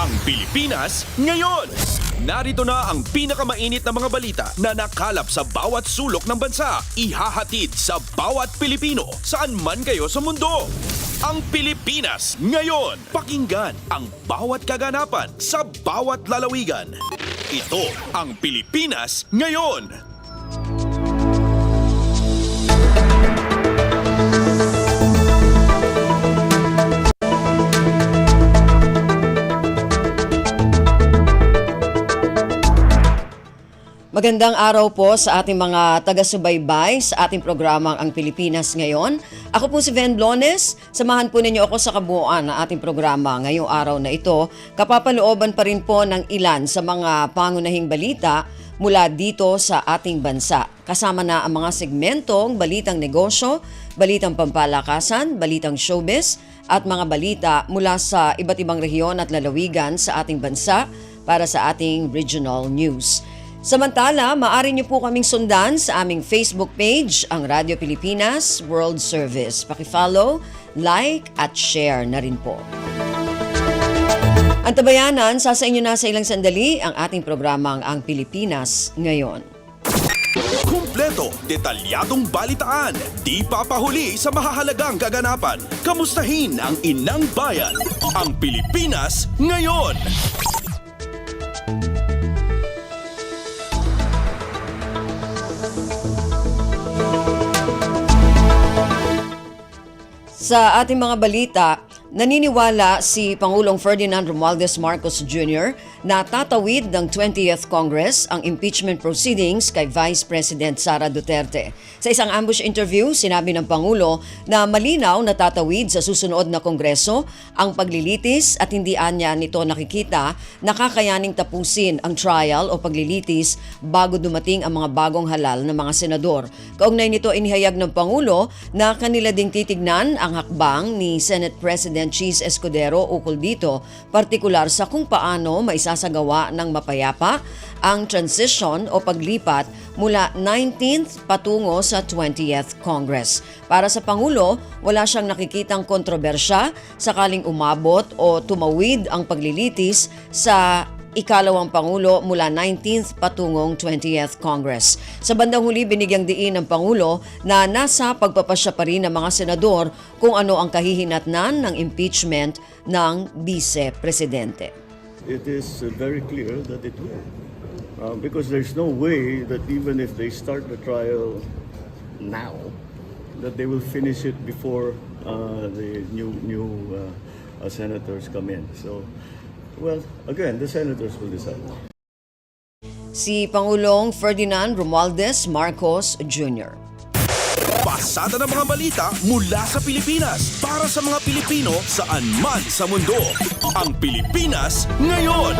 Ang Pilipinas ngayon. Narito na ang pinakamainit na mga balita na nakalap sa bawat sulok ng bansa. Ihahatid sa bawat Pilipino saan man kayo sa mundo. Ang Pilipinas ngayon. Pakinggan ang bawat kaganapan sa bawat lalawigan. Ito ang Pilipinas ngayon. Magandang araw po sa ating mga taga-subaybay sa ating programang Ang Pilipinas Ngayon. Ako po si Ven Blones. Samahan po ninyo ako sa kabuuan ng ating programa ngayong araw na ito. Kapapalooban pa rin po ng ilan sa mga pangunahing balita mula dito sa ating bansa. Kasama na ang mga segmentong balitang negosyo, balitang pampalakasan, balitang showbiz at mga balita mula sa iba't ibang rehiyon at lalawigan sa ating bansa para sa ating regional news. Samantala, maaari niyo po kaming sundan sa aming Facebook page, ang Radyo Pilipinas World Service. Paki-follow, like at share na rin po. Antabayanan, sa inyo na sa ilang sandali ang ating programang Ang Pilipinas Ngayon. Kumpleto, detalyadong balitaan, di papahuli sa mahahalagang kaganapan. Kamustahin ang inang bayan, ang Pilipinas ngayon. Sa ating mga balita, naniniwala si Pangulong Ferdinand Romualdez Marcos Jr. na tatawid ng 20th Congress ang impeachment proceedings kay Vice President Sara Duterte. Sa isang ambush interview, sinabi ng Pangulo na malinaw na tatawid sa susunod na Kongreso ang paglilitis at hindi anya nito nakikita na kakayaning tapusin ang trial o paglilitis bago dumating ang mga bagong halal na mga senador. Kaugnay nito, inihayag ng Pangulo na kanila ding titignan ang hakbang ni Senate President Cheese Escudero ukol dito, partikular sa kung paano maisasagawa ng mapayapa ang transition o paglipat mula 19th patungo sa 20th Congress. Para sa Pangulo, wala siyang nakikitang kontrobersya sakaling umabot o tumawid ang paglilitis sa ikalawang Pangulo mula 19th patungong 20th Congress. Sa bandang huli, binigyang diin ng Pangulo na nasa pagpapasya pa rin ng mga senador kung ano ang kahihinatnan ng impeachment ng Vice-Presidente. It is very clear that it will. Because there's no way that even if they start the trial now, that they will finish it before the new senators come in. So, well, again, the senators will decide. Si Pangulong Ferdinand Romualdez Marcos Jr. Pasada ng mga balita mula sa Pilipinas para sa mga Pilipino saan man sa mundo. Ang Pilipinas ngayon.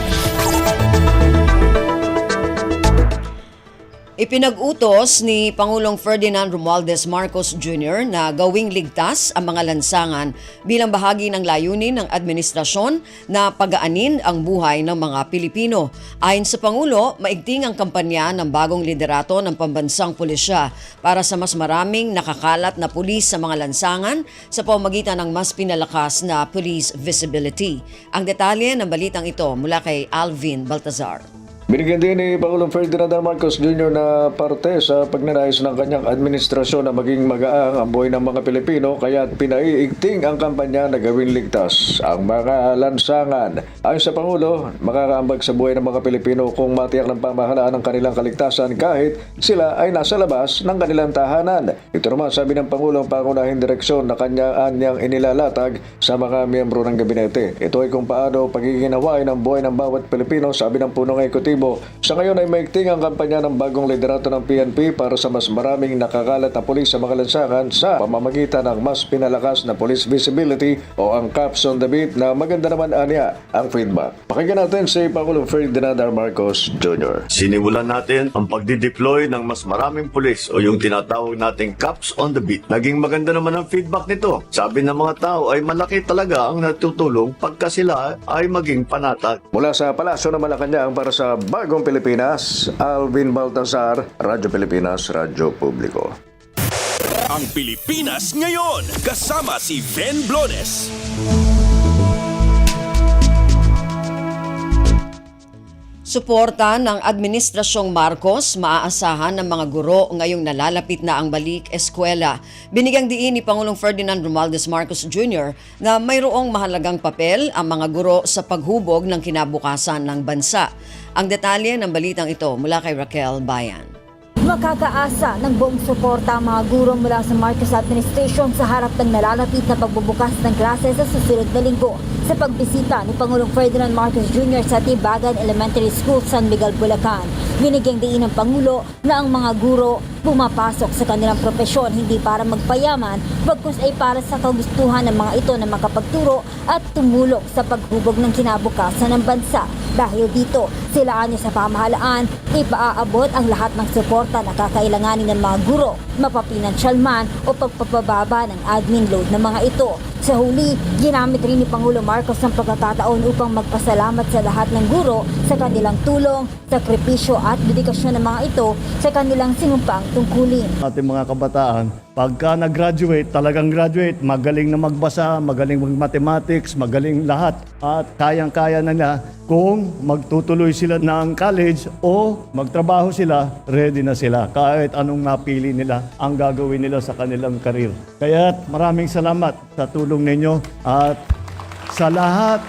Ipinag-utos ni Pangulong Ferdinand Romualdez Marcos Jr. na gawing ligtas ang mga lansangan bilang bahagi ng layunin ng administrasyon na pagaanin ang buhay ng mga Pilipino. Ayon sa Pangulo, maigting ang kampanya ng bagong liderato ng pambansang pulisya para sa mas maraming nakakalat na pulis sa mga lansangan sa pamamagitan ng mas pinalakas na police visibility. Ang detalye ng balitang ito mula kay Alvin Baltazar. Binigyan din ni Pangulong Ferdinand Marcos Jr. na parte sa pagnanais ng kanyang administrasyon na maging magaang ang buhay ng mga Pilipino kaya pinaiigting ang kampanya na gawin ligtas ang mga lansangan. Ayon sa Pangulo, makakaambag sa buhay ng mga Pilipino kung matiyak ng pamahalaan ang kanilang kaligtasan kahit sila ay nasa labas ng kanilang tahanan. Ito naman sabi ng Pangulo ang pangunahing direksyon na kanyang inilalatag sa mga miyembro ng gabinete. Ito ay kung paano pagiginawain ang buhay ng bawat Pilipino, sabi ng punong ekutibo. Sa ngayon ay maigting ang kampanya ng bagong liderato ng PNP para sa mas maraming nakakalat na pulis sa mga lansangan sa pamamagitan ng mas pinalakas na police visibility o ang Cops on the Beat na maganda naman anya ang feedback. Pakinggan natin si Pangulong Ferdinand Marcos Jr. Sinimulan natin ang pagdideploy ng mas maraming pulis o yung tinatawag nating Cops on the Beat. Naging maganda naman ang feedback nito. Sabi ng mga tao ay malaki talaga ang natutulong pagka sila ay maging panatag. Mula sa Palasyo ng Malacanang para sa Bagong Pilipinas, Alvin Baltazar, Radyo Pilipinas, Radyo Publiko. Ang Pilipinas ngayon, kasama si Ven Blones. Suporta ng Administrasyong Marcos, maaasahan ng mga guro ngayong nalalapit na ang balik eskwela. Binigyang diin ni Pangulong Ferdinand Romualdez Marcos Jr. na mayroong mahalagang papel ang mga guro sa paghubog ng kinabukasan ng bansa. Ang detalye ng balitang ito mula kay Raquel Bayan. Makakaasa ng buong suporta ang mga guro mula sa Marcos Administration sa harap ng nalalapit na pagbubukas ng klase sa susunod na linggo. Sa pagbisita ni Pangulong Ferdinand Marcos Jr. sa Tibagan Elementary School, San Miguel, Bulacan, binigyang diin ng Pangulo na ang mga guro pumapasok sa kanilang propesyon hindi para magpayaman, bagkus ay para sa kagustuhan ng mga ito na makapagturo at tumulong sa paghubog ng kinabukasan ng bansa. Dahil dito, sila sa pamahalaan, ipaaabot ang lahat ng suporta na kakailanganin ng mga guro, mapapinansyal man o pagpapababa ng admin load ng mga ito. Sa huli, ginamit rin ni Pangulo Marcos ang pagkakataon upang magpasalamat sa lahat ng guro sa kanilang tulong, sakripisyo at dedikasyon ng mga ito sa kanilang sinumpang tungkulin. Ating mga kabataan, pagka nag-graduate, talagang graduate, magaling na magbasa, magaling mag-mathematics, magaling lahat. At kayang-kaya na nila kung magtutuloy sila ng college o magtrabaho sila, ready na sila. Kahit anong napili nila, ang gagawin nila sa kanilang karir. Kaya maraming salamat sa tulong ninyo at sa lahat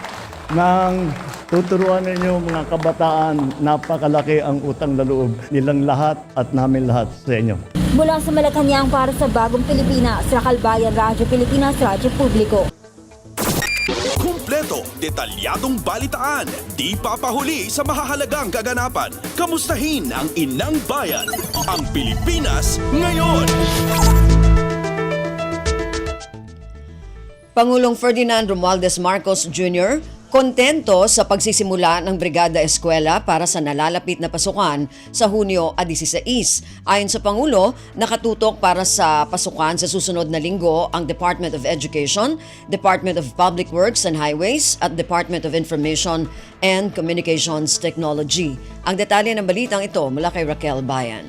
ng tuturuan ninyo mga kabataan, napakalaki ang utang na loob nilang lahat at namin lahat sa inyo. Mula sa Malacanang para sa Bagong Pilipinas, Raquel Bayan, Radyo Pilipinas, Radyo Publiko. Kumpleto, detalyadong balitaan, di papahuli sa mahahalagang kaganapan. Kamustahin ang inang bayan, ang Pilipinas ngayon. Pangulong Ferdinand Romualdez Marcos Jr. kontento sa pagsisimula ng Brigada Eskwela para sa nalalapit na pasukan sa Hunyo 16. Ayon sa Pangulo, nakatutok para sa pasukan sa susunod na linggo ang Department of Education, Department of Public Works and Highways at Department of Information and Communications Technology. Ang detalye ng balitang ito mula kay Raquel Bayan.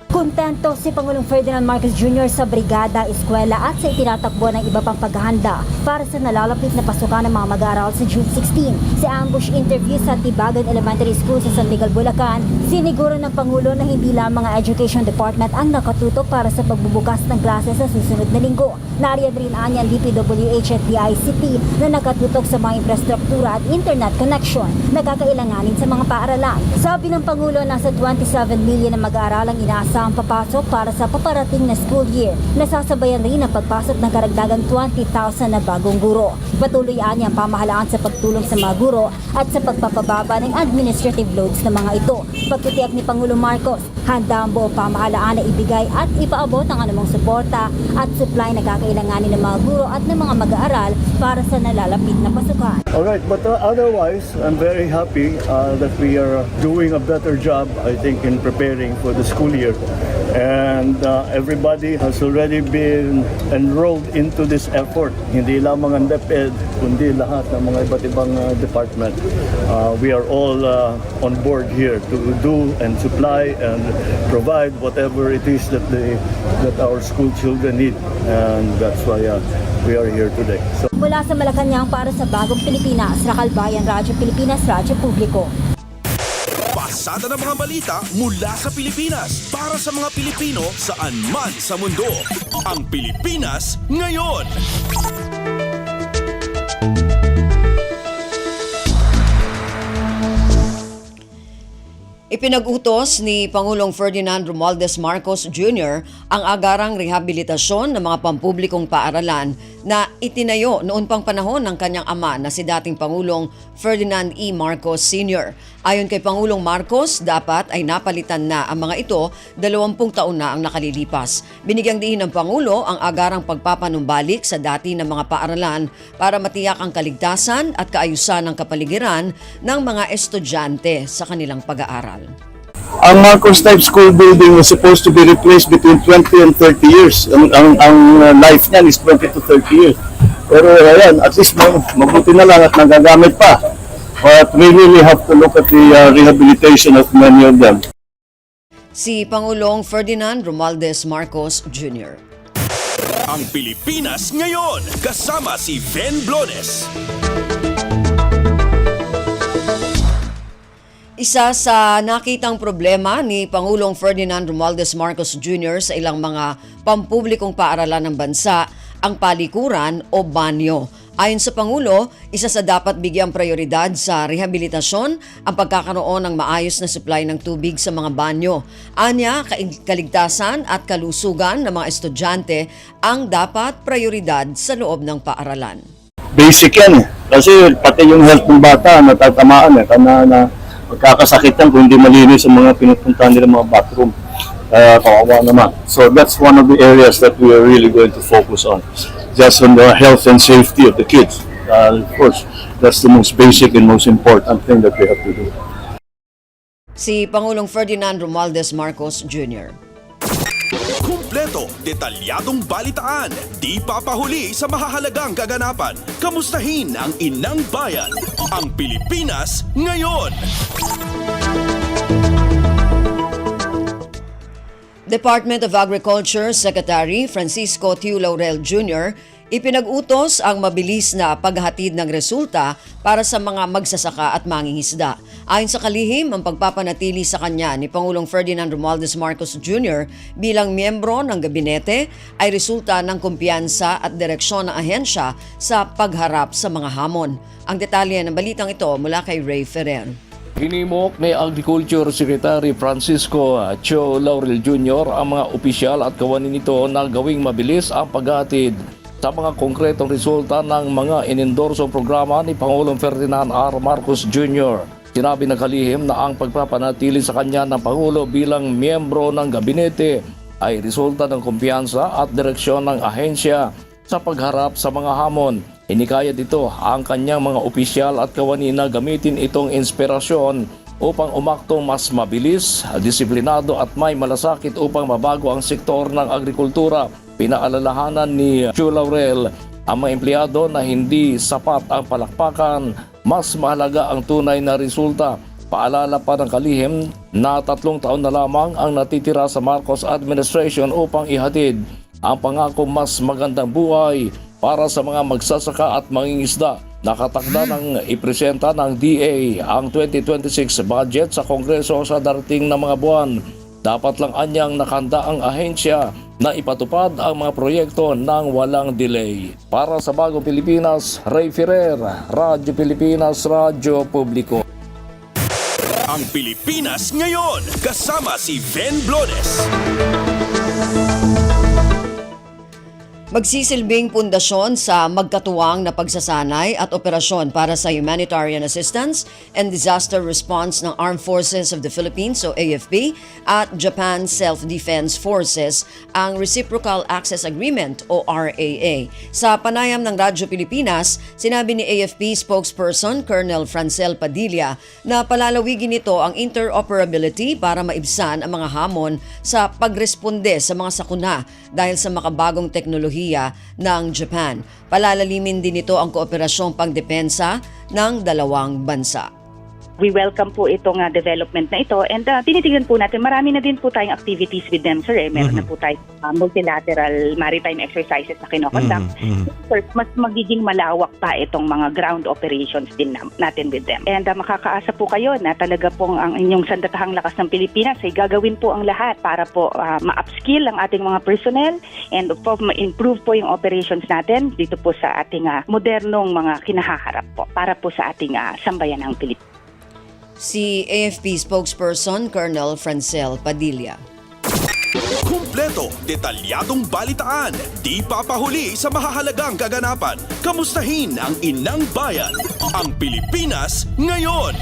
Kontento si Pangulong Ferdinand Marcos Jr. sa Brigada Eskwela at sa itinatakbo ng iba pang paghahanda para sa nalalapit na pasukan ng mga mag-aaral sa June 16. Sa ambush interview sa Tibagan Elementary School sa San Miguel, Bulacan, siniguro ng Pangulo na hindi lamang ang Education Department ang nakatutok para sa pagbubukas ng klase sa susunod na linggo. Nariyan rin anya ang DPWH at DICT na nakatutok sa mga infrastruktura at internet connection na kakailanganin sa mga paaralan. Sabi ng Pangulo, nasa 27 million na mag-aaral ang inaasa ang papasok para sa paparating na school year. Nasasabayan rin ang pagpasok ng karagdagang 20,000 na bagong guro. Patuloy ang pamahalaan sa pagtulong sa mga guro at sa pagpapababa ng administrative loads ng mga ito. Pagtitiyak ni Pangulong Marcos, handa ang buong pamahalaan na ibigay at ipaabot ang anumang suporta at supply na kakailanganin ng mga guro at ng mga mag-aaral para sa nalalapit na pasukan. Alright, but otherwise, I'm very happy that we are doing a better job, I think, in preparing for the school year. And everybody has already been enrolled into this effort. Hindi lamang ang DepEd, kundi lahat ng mga iba't ibang department. We are all on board here to do and supply and provide whatever it is that our school children need. And that's why we are here today. So, Mula sa Malacanang para sa Bagong Pilipinas, Raquel Bayan, Radyo Pilipinas, Radyo Publiko. Pasada ng mga balita mula sa Pilipinas para sa mga Pilipino saan man sa mundo. Ang Pilipinas ngayon. Ipinag-utos ni Pangulong Ferdinand Romualdez Marcos Jr. ang agarang rehabilitasyon ng mga pampublikong paaralan na itinayo noon pang panahon ng kanyang ama na si dating Pangulong Ferdinand E. Marcos Sr. Ayon kay Pangulong Marcos, dapat ay napalitan na ang mga ito 20 taon na ang nakalilipas. Binigyang diin ng Pangulo ang agarang pagpapanumbalik sa dati ng mga paaralan para matiyak ang kaligtasan at kaayusan ng kapaligiran ng mga estudyante sa kanilang pag-aaral. Ang Marcos type school building was supposed to be replaced between 20 and 30 years. Ang life niyan is 20 to 30 years. Pero ayan, at least mabuti na lang at nagagamit pa. But we really have to look at the rehabilitation of many of them. Si Pangulong Ferdinand Romualdez Marcos Jr. Ang Pilipinas ngayon, kasama si Ven Blones. Isa sa nakitang problema ni Pangulong Ferdinand Romualdez Marcos Jr. sa ilang mga pampublikong paaralan ng bansa ang palikuran o banyo. Ayon sa Pangulo, isa sa dapat bigyang prioridad sa rehabilitasyon ang pagkakaroon ng maayos na supply ng tubig sa mga banyo. Anya, kaligtasan at kalusugan ng mga estudyante ang dapat prioridad sa loob ng paaralan. Basic yan eh. Kasi pati yung health ng bata natatamaan eh. Na magkakasakit yan kung hindi malinis ang mga pinupuntahan nila mga bathroom. Kawawa naman. So that's one of the areas that we are really going to focus on. Just on the health and safety of the kids. Of course, that's the most basic and most important thing that we have to do. Si Pangulong Ferdinand Romualdez Marcos Jr. Kumpleto, detalyadong balitaan, di papahuli sa mahahalagang kaganapan. Kamustahin ang inang bayan, ang Pilipinas ngayon. Department of Agriculture Secretary Francisco Tiu Laurel Jr. ipinag-utos ang mabilis na paghatid ng resulta para sa mga magsasaka at mangingisda. Ayon sa kalihim, ang pagpapanatili sa kanya ni Pangulong Ferdinand Romualdez Marcos Jr. bilang miyembro ng gabinete ay resulta ng kumpiyansa at direksyon ng ahensya sa pagharap sa mga hamon. Ang detalye ng balitang ito mula kay Ray Ferrer. Hinimok ni Agriculture Secretary Francisco Tiu Laurel Jr. ang mga opisyal at kawanin nito na gawing mabilis ang paghatid sa mga konkretong resulta ng mga inindorsong programa ni Pangulong Ferdinand R. Marcos Jr. Sinabi ng kalihim na ang pagpapanatili sa kanya ng Pangulo bilang miyembro ng gabinete ay resulta ng kumpiyansa at direksyon ng ahensya sa pagharap sa mga hamon. Inikaya dito ang kanyang mga opisyal at kawani na gamitin itong inspirasyon upang umaktong mas mabilis, disiplinado at may malasakit upang mabago ang sektor ng agrikultura. Pinaalalahanan ni Tiu Laurel ang mga empleyado na hindi sapat ang palakpakan, mas mahalaga ang tunay na resulta. Paalala pa ng kalihim na 3 taon na lamang ang natitira sa Marcos administration upang ihatid ang pangako mas magandang buhay para sa mga magsasaka at mangingisda. Nakatakda ng ipresenta ng DA ang 2026 budget sa Kongreso sa darating na mga buwan. Dapat lang anyang nakanda ang ahensya na ipatupad ang mga proyekto ng walang delay. Para sa Bagong Pilipinas, Ray Ferrer, Radyo Pilipinas, Radyo Publiko. Ang Pilipinas ngayon, kasama si Ven Blodes. Magsisilbing pundasyon sa magkatuwang na pagsasanay at operasyon para sa humanitarian assistance and disaster response ng Armed Forces of the Philippines o AFP at Japan Self-Defense Forces ang Reciprocal Access Agreement o RAA. Sa panayam ng Radyo Pilipinas, sinabi ni AFP spokesperson Colonel Francel Padilla na palalawigin nito ang interoperability para maibsan ang mga hamon sa pagresponde sa mga sakuna dahil sa makabagong teknolohiya ng Japan. Palalalimin din ito ang kooperasyong pangdepensa ng dalawang bansa. We welcome po itong development na ito and tinitignan po natin, marami na din po tayong activities with them, sir. Meron na po tayong multilateral maritime exercises na kinokonduct. Sir, mas magiging malawak pa itong mga ground operations din natin with them. And makakaasa po kayo na talaga pong ang inyong sandatahang lakas ng Pilipinas ay gagawin po ang lahat para po ma-upskill ang ating mga personnel and of course ma-improve po yung operations natin dito po sa ating modernong mga kinahaharap po para po sa ating sambayan ng Pilipinas. Si AFP spokesperson Colonel Francel Padilla. Kumpleto, detalyadong balitaan, di papahuli sa mahahalagang kaganapan. Kamustahin ang inang bayan, ang Pilipinas ngayon.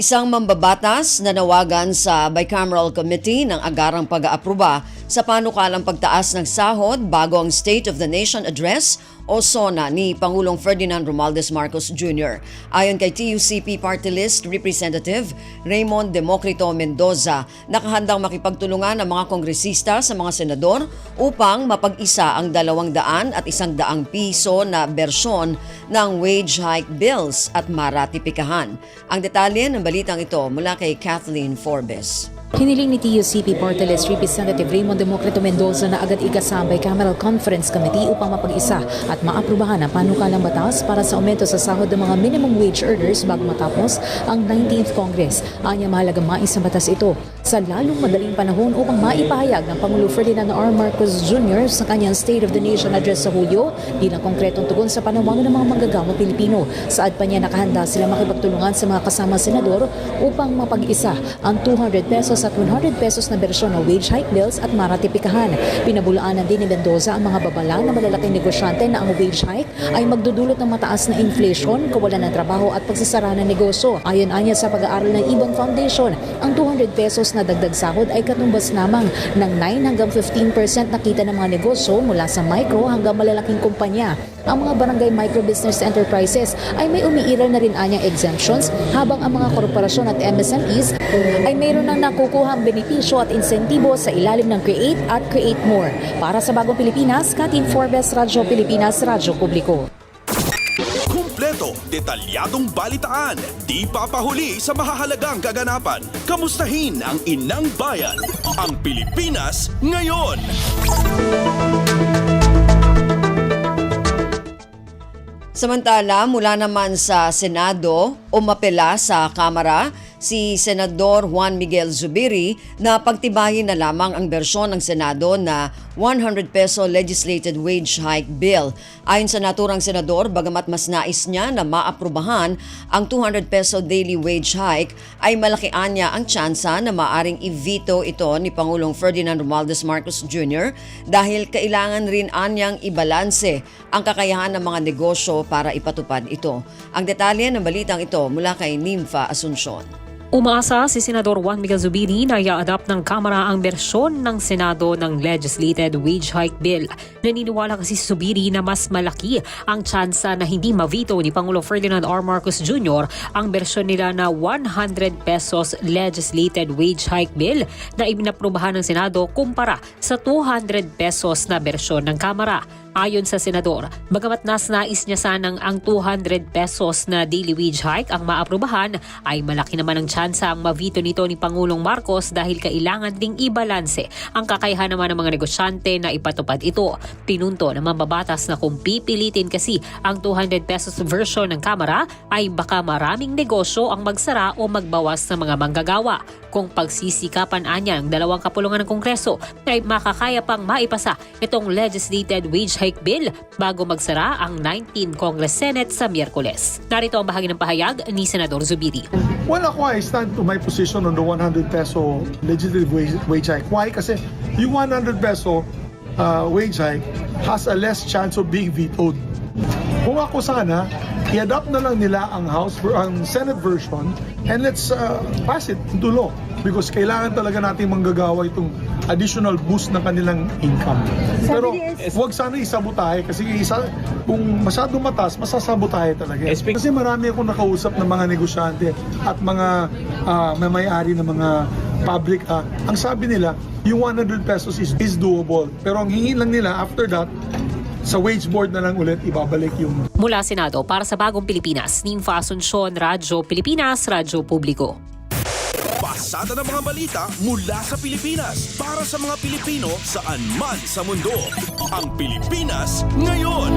Isang mambabatas na nawagan sa Bicameral Committee ng agarang pag-aaproba sa panukalang pagtaas ng sahod bago ang State of the Nation Address o SONA ni Pangulong Ferdinand Romualdez Marcos Jr. Ayon kay TUCP Party List Representative Raymond Democrito Mendoza, nakahandang makipagtulungan ang mga kongresista sa mga senador upang mapag-isa ang 200 at 100 piso na bersyon ng wage hike bills at maratipikahan. Ang detalye ng balitang ito mula kay Kathleen Forbes. Hiniling ni TUCP Party List Representative Raymond Democrito Mendoza na agad ikasambay Cameral Conference Committee upang mapag-isa at maaprubahan ang panukalang batas para sa aumento sa sahod ng mga minimum wage earners bago matapos ang 19th Congress. Anya mahalagang mais ang batas ito sa lalong madaling panahon upang maipahayag ng Pangulo Ferdinand R. Marcos Jr. sa kanyang State of the Nation address sa Hulyo bilang konkretong tugon sa panawagan ng mga manggagawang Pilipino. Saad pa niya nakahanda sila makipagtulungan sa mga kasama senador upang mapag-isa ang 200 pesos at 100 pesos na bersyon ng wage hike bills at maratipikahan. Pinabulaanan din ni Mendoza ang mga babala na malalaking negosyante na ang wage hike ay magdudulot ng mataas na inflation, kawalan ng trabaho at pagsasara ng negosyo. Ayon-anya sa pag-aaral ng Ibon Foundation, ang 200 pesos na dagdag sahod ay katumbas lamang ng 9 hanggang 15% na kita ng mga negosyo mula sa micro hanggang malalaking kumpanya. Ang mga barangay microbusiness enterprises ay may umiiral na rin anyang exemptions habang ang mga korporasyon at MSMEs ay mayroon ng nakukuhang benepisyo at insentibo sa ilalim ng Create at Create More. Para sa Bagong Pilipinas, Katin Forbes, Radyo Pilipinas, Radyo Publiko. Kumpleto, detalyadong balitaan, di papahuli sa mahahalagang kaganapan. Kamustahin ang inang bayan, ang Pilipinas ngayon. Samantala, mula naman sa Senado, umapela sa Kamara si Senador Juan Miguel Zubiri na pagtibayin na lamang ang bersyon ng Senado na 100 peso legislated wage hike bill. Ayon sa naturang senador, bagamat mas nais niya na maaprubahan ang 200 peso daily wage hike, ay malakian niya ang tsansa na maaring i-veto ito ni Pangulong Ferdinand Romualdez Marcos Jr. dahil kailangan rin anyang ibalanse ang kakayahan ng mga negosyo para ipatupad ito. Ang detalye ng balitang ito mula kay Nympha Asuncion. Umaasa si Senador Juan Miguel Zubiri na i-adapt ng Kamara ang bersyon ng Senado ng legislated wage hike bill. Naniniwala kasi si Zubiri na mas malaki ang tsansa na hindi ma-veto ni Pangulong Ferdinand R. Marcos Jr. ang bersyon nila na 100 pesos legislated wage hike bill na ibinaprubahan ng Senado kumpara sa 200 pesos na bersyon ng Kamara. Ayon sa senador, bagamat nais niya sanang ang 200 pesos na daily wage hike ang maaprubahan, ay malaki naman ang tsansa ang ma-veto nito ni Pangulong Marcos dahil kailangan ding ibalanse ang kakayahan naman ng mga negosyante na ipatupad ito. Pinunto ng mambabatas na kung pipilitin kasi ang 200 pesos version ng Kamara ay baka maraming negosyo ang magsara o magbawas ng mga manggagawa. Kung pagsisikapan anya ng dalawang kapulungan ng Kongreso ay makakaya pang maipasa itong legislated wage hike bill bago magsara ang 19 Congress Senate sa Miyerkules. Narito ang bahagi ng pahayag ni Senador Zubiri. Well, ako, I stand to my position on the 100 peso legislative wage hike. Why? Kasi yung 100 peso wage hike has a less chance of being vetoed. Kung ako sana, i-adopt na lang nila ang Senate version and let's pass it into law because kailangan talaga natin manggagawa itong additional boost ng kanilang income. Pero huwag sana isabotahe kasi kung masyadong mataas, masasabotahe talaga. Kasi marami akong nakausap ng mga negosyante at mga may-ari ng mga public. Ang sabi nila, yung 100 pesos is doable. Pero ang hingin lang nila after that, sa wage board na lang ulit ibabalik yung... Mula Senado, para sa Bagong Pilipinas, Nympha Asuncion, Radyo Pilipinas, Radyo Publiko. Pasada ng mga balita mula sa Pilipinas para sa mga Pilipino saan man sa mundo. Ang Pilipinas ngayon.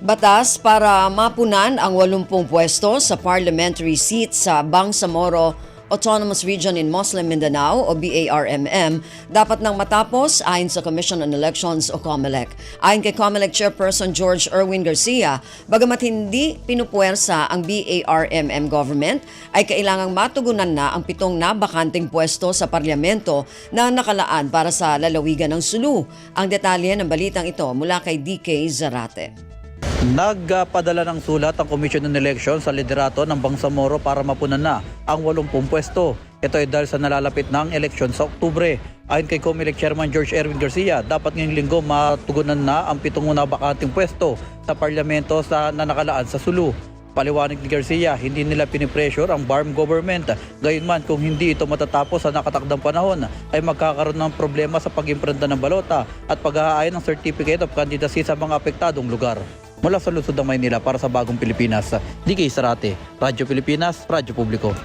Batas para mapunan ang 80 pwesto sa parliamentary seat sa Bangsamoro Autonomous Region in Muslim Mindanao o BARMM dapat nang matapos ayon sa Commission on Elections o COMELEC. Ayon kay COMELEC Chairperson George Erwin Garcia, bagamat hindi pinupuwersa ang BARMM government, ay kailangang matugunan na ang 7 na bakanting pwesto sa parlamento na nakalaan para sa lalawigan ng Sulu. Ang detalye ng balitang ito mula kay DK Zarate. Nagpadala ng sulat ang Commission on Elections sa liderato ng Bangsamoro para mapunan na ang 80 pwesto. Ito ay dahil sa nalalapit ng eleksyon sa Oktubre. Ayon kay COMELEC Chairman George Erwin Garcia, dapat ngayong linggo matugunan na ang 7 na bakanting pwesto sa parlamento na nakalaan sa Sulu. Paliwanag ni Garcia, hindi nila pinipressure ang BARM government. Gayunman, kung hindi ito matatapos sa nakatakdang panahon, ay magkakaroon ng problema sa pag-imprinta ng balota at pag-aayon ng Certificate of Candidacy sa mga apektadong lugar. Mula sa lungsod ng Maynila para sa Bagong Pilipinas, DK Sarate, Radyo Pilipinas, Radyo Publiko.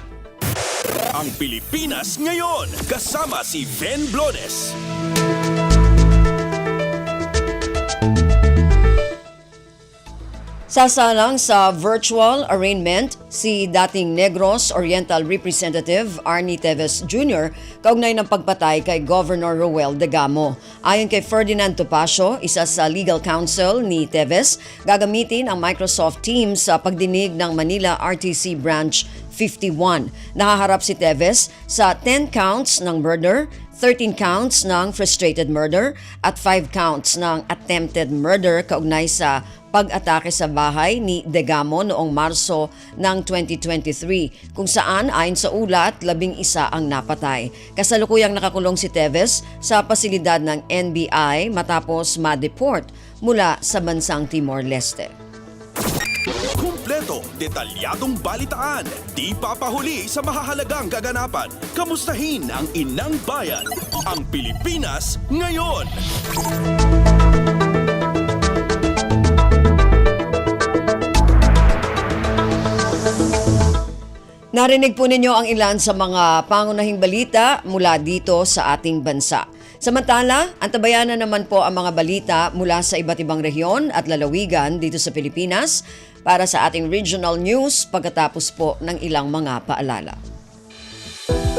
Ang Pilipinas ngayon, kasama si Ben Blones. Sasalang sa virtual arraignment si dating Negros Oriental Representative Arnie Teves Jr. kaugnay ng pagpatay kay Governor Roel Degamo. Ayon kay Ferdinand Topacio, isa sa legal counsel ni Teves, gagamitin ang Microsoft Teams sa pagdinig ng Manila RTC Branch 51. Nakaharap si Teves sa 10 counts ng murder, 13 counts ng frustrated murder at 5 counts ng attempted murder kaugnay sa pag-atake sa bahay ni Degamo noong Marso ng 2023 kung saan ayon sa ulat 11 ang napatay. Kasalukuyang nakakulong si Teves sa pasilidad ng NBI matapos ma-deport mula sa bansang Timor-Leste. Kumpleto, detalyadong balitaan, di papahuli sa mahahalagang kaganapan. Kamustahin ang inang bayan, ang Pilipinas ngayon. Narinig po ninyo ang ilan sa mga pangunahing balita mula dito sa ating bansa. Samantala, antabayanan naman po ang mga balita mula sa iba't ibang rehiyon at lalawigan dito sa Pilipinas para sa ating regional news pagkatapos po ng ilang mga paalala.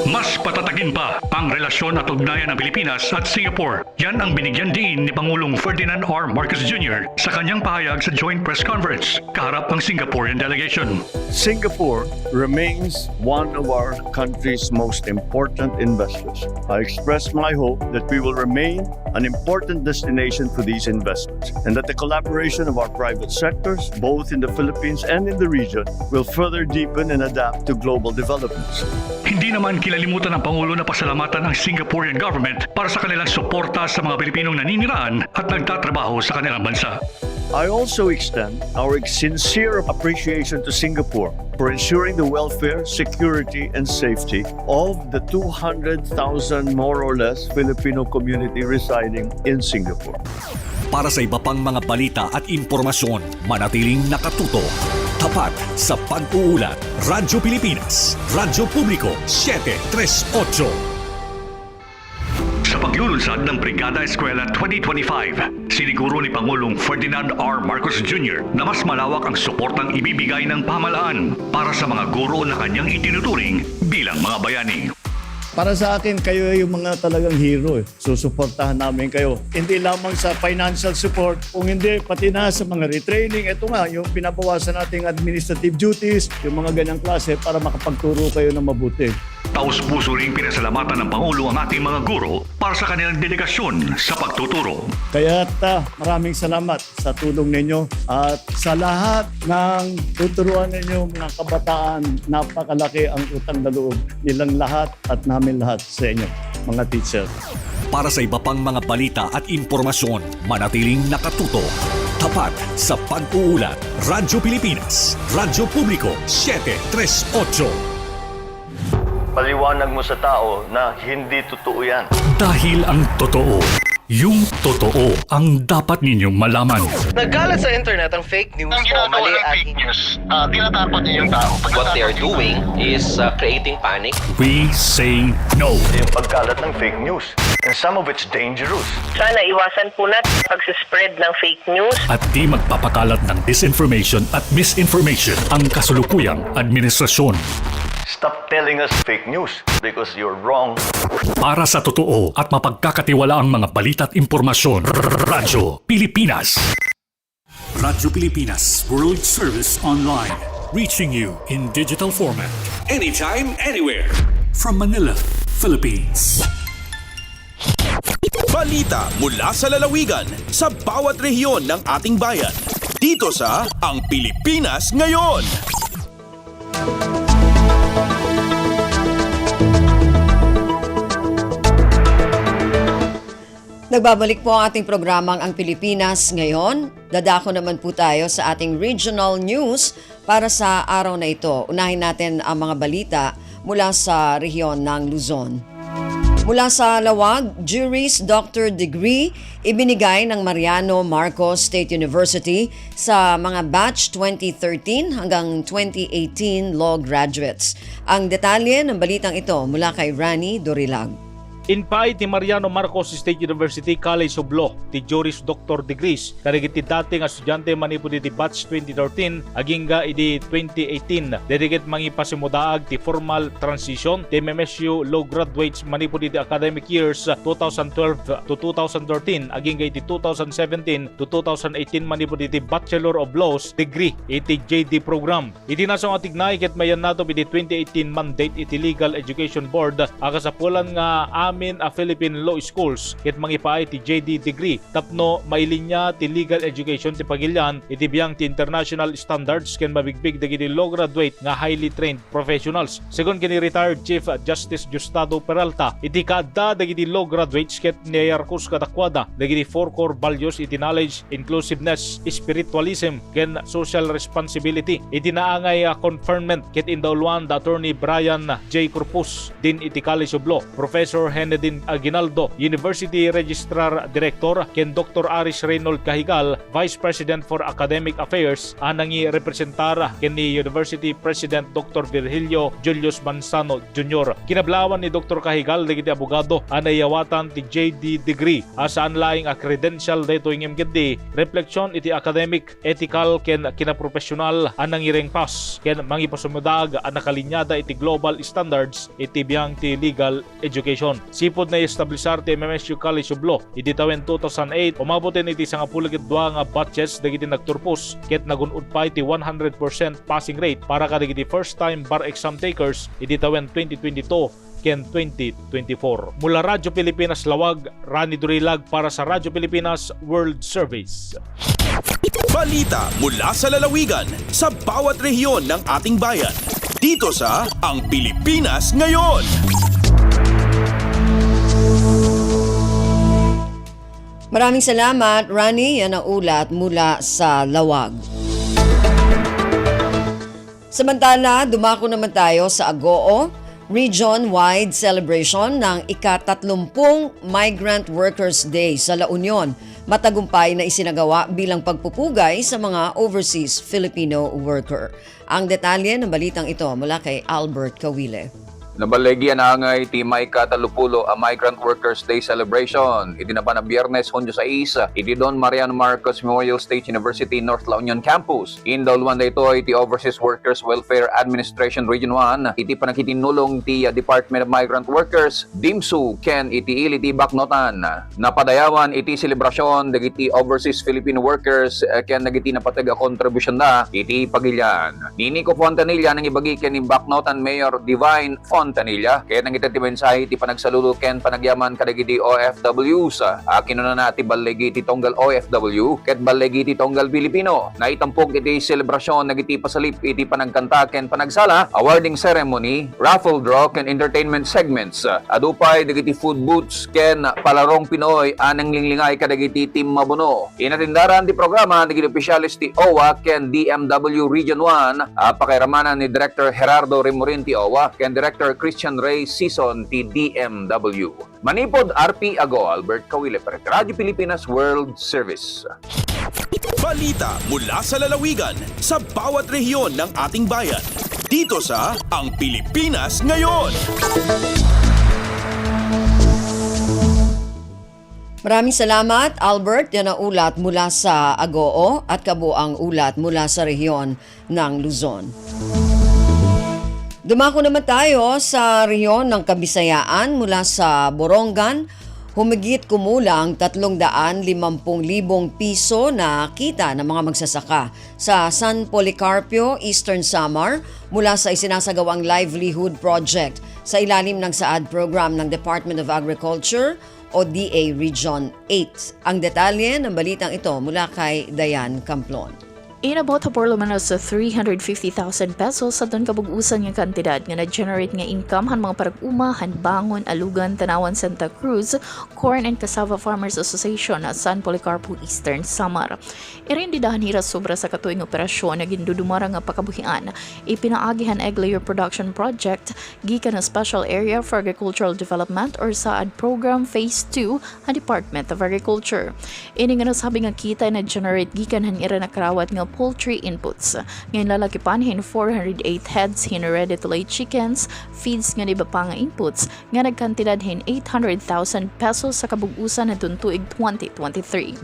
Mas patatagin pa ang relasyon at ugnayan ng Pilipinas at Singapore. Yan ang binigyan din ni Pangulong Ferdinand R. Marcos Jr. sa kanyang pahayag sa joint press conference kaharap ang Singaporean delegation. Singapore remains one of our country's most important investors. I express my hope that we will remain an important destination for these investments and that the collaboration of our private sectors, both in the Philippines and in the region, will further deepen and adapt to global developments. Hindi naman kilalimutan ng Pangulo na pasalamatan ang Singaporean government para sa kanilang suporta sa mga Pilipinong naniniraan at nagtatrabaho sa kanilang bansa. I also extend our sincere appreciation to Singapore for ensuring the welfare, security, and safety of the 200,000 more or less Filipino community residing in Singapore. Para sa iba pang mga balita at impormasyon, manatiling nakatuto. Tapat sa pag-uulat. Radyo Pilipinas, Radyo Publiko, 738. Sa paglulunsad ng Brigada Eskwela 2025, siniguro ni Pangulong Ferdinand R. Marcos Jr. na mas malawak ang suportang ibibigay ng pamahalaan para sa mga guro na kanyang itinuturing bilang mga bayani. Para sa akin, kayo yung mga talagang hero. Susuportahan namin kayo. Hindi lamang sa financial support, kung hindi, pati na sa mga retraining. Ito nga, yung pinabawasan nating administrative duties, yung mga ganyang klase para makapagturo kayo ng mabuti. Taos-puso ring pinasalamatan ng Pangulo ang ating mga guro para sa kanilang dedikasyon sa pagtuturo. Kaya maraming salamat sa tulong ninyo at sa lahat ng tuturuan ninyo mga kabataan, napakalaki ang utang na loob nilang lahat at namin lahat sa inyo, mga teacher. Para sa iba pang mga balita at impormasyon, manatiling nakatuto. Tapat sa pag-uulat. Radyo Pilipinas, Radyo Publiko, 738. Paliwanag mo sa tao na hindi totoo yan. Dahil ang totoo, yung totoo ang dapat ninyong malaman. Nagkalat sa internet ang fake news o mali at fake news. Tinatapon niyo yung tao. What they are doing is creating panic. We say no. Yung pagkalat ng fake news. And some of it's dangerous. Sana iwasan po natin pag-spread ng fake news. At di magpapakalat ng disinformation at misinformation ang kasulukuyang administrasyon. Stop telling us fake news because you're wrong. Para sa totoo at mapagkakatiwalaang mga balita at impormasyon, Radyo Pilipinas. Radyo Pilipinas World Service Online. Reaching you in digital format. Anytime, anywhere. From Manila, Philippines. Balita mula sa lalawigan sa bawat rehiyon ng ating bayan. Dito sa Ang Pilipinas Ngayon. Nagbabalik po ang ating programang Ang Pilipinas Ngayon. Dadako naman po tayo sa ating regional news para sa araw na ito. Unahin natin ang mga balita mula sa rehiyon ng Luzon. Mula sa Lawag, Juris Doctor Degree ibinigay ng Mariano Marcos State University sa mga batch 2013 hanggang 2018 law graduates. Ang detalye ng balitang ito mula kay Rani Dorilag. Inpaid ni Mariano Marcos State University College of Law ti Juris Doctor Degrees kadagiti dating estudyante manipud iti batch 2013 agingga iti 2018 dedikit mangipasimudaag ti formal transition ti MMSU law graduates manipud iti academic years 2012 to 2013 agingga iti 2017 to 2018 manipud iti Bachelor of Laws degree iti JD program. Iti nasong atignay ket mayan nato iti 2018 mandate iti Legal Education Board akasapulan nga amin a Philippine Law Schools ket mangipaay ti JD degree tapno mailinya ti legal education ti pagilyan iti biyang ti international standards ken mabigbig dagiti law graduate nga highly trained professionals. Segon kini retired Chief Justice Gustavo Peralta iti kaadda dagiti law graduates ket niyarkus kadakwada dagiti four core values iti knowledge, inclusiveness, spiritualism ken social responsibility. Iti naangay conferment ket indawluan the Attorney Brian J. Corpus din iti College of Law, Professor Henedin Aguinaldo, University Registrar Director, ken Dr. Aris Reynold Cahigal, Vice President for Academic Affairs, anangi representar ken ni University President Dr. Virgilio Julius Manzano Jr. Kinablawan ni Dr. Cahigal dagiti abogado anayawatan ti JD degree asaan laing a credential dayto ingem gedi refleksyon iti academic, ethical ken kinaprofesional anangi rengpas ken mangipasumudag a nakalinyada iti global standards iti biyang ti legal education. Sipod na establisar ti MMSU College of Law iti tawen 2008 umaboten iti 12 nga batches dagiti nagturpos ket nagunod pa iti 100% passing rate para kadagiti first time bar exam takers iti tawen 2022 ken 2024. Mula Radyo Pilipinas Lawag, Rani Dorilag para sa Radyo Pilipinas World Service. Balita mula sa lalawigan sa bawat rehiyon ng ating bayan. Dito sa Ang Pilipinas Ngayon. Maraming salamat, Rani. Yan ang ulat mula sa Lawag. Samantala, dumako naman tayo sa Agoo, region-wide celebration ng ika-30 Migrant Workers Day sa La Union. Matagumpay na isinagawa bilang pagpupugay sa mga overseas Filipino worker. Ang detalye ng balitang ito mula kay Albert Kawile. Nabaligyan na ngay ti Maika Talupulo a Migrant Workers Day celebration. Iti na pa na Biyernes, Hunyo 6, iti Don Mariano Marcos Memorial State University North La Union Campus. Indawluan da ito iti Overseas Workers Welfare Administration Region 1. Iti panakitinulong ti Department of Migrant Workers, DIMSU, ken iti iliti Baknotan. Napadayawan iti selebrasyon dagiti Overseas Filipino Workers ken dagiti napataga kontribusyon da iti pagilyan. Ni Nico Fontanilla nang ibagi ken ni Baknotan Mayor Divine Fontanilla kaya nang itati mensahe ti panagsaludo ken panagyaman kadagiti OFWs kinuna na ti balegi ti tonggal OFW ket balegi ti tonggal Pilipino na itampok iti selebrasyon nagiti pasalip iti panagkanta ken panagsala awarding ceremony raffle draw ken entertainment segments adupay dagiti food booths ken palarong Pinoy anang linglingay kadagiti Team Mabuno inatindaran ti programa dagiti opisyalis ti OWA ken DMW Region 1 pakiramanan ni Director Gerardo Remorin ti OWA ken Director Christian Ray Season ti DMW. Manipod RP Ago, Albert Kawile para Radyo Pilipinas World Service. Balita mula sa lalawigan sa bawat rehiyon ng ating bayan. Dito sa Ang Pilipinas Ngayon. Maraming salamat, Albert. Yan ang ulat mula sa Agoo at kabuang ulat mula sa rehiyon ng Luzon. Dumako naman tayo sa rehiyon ng Kabisayaan mula sa Borongan. Humigit kumulang 350,000 piso na kita ng mga magsasaka sa San Policarpio, Eastern Samar mula sa isinasagawang livelihood project sa ilalim ng SAAD program ng Department of Agriculture o DA Region 8. Ang detalye ng balitang ito mula kay Dayan Camplon. Inabot por lo menos sa 350,000 pesos sa doon kabugusan nga kantidad nga na-generate nga income han mga parag-uma, Bangon, Alugan, Tanawan, Santa Cruz, Corn and Cassava Farmers Association at San Policarpo, Eastern Samar. Irin didahan hira sobra sa katuing operasyon na gindudumara nga pakabuhian, ipinaagihan egg layer production project gikan na Special Area for Agricultural Development or SAAD Program Phase 2 ang Department of Agriculture. Ini nga nasabi nga kita na generate gikan han ira nakarawat nga poultry inputs. Ngayon lalakipan hin 408 heads hin ready-to-lay chickens, feeds nga iba pa nga inputs nga nagkantidad hin 800,000 pesos sa kabugusan na tuig 2023.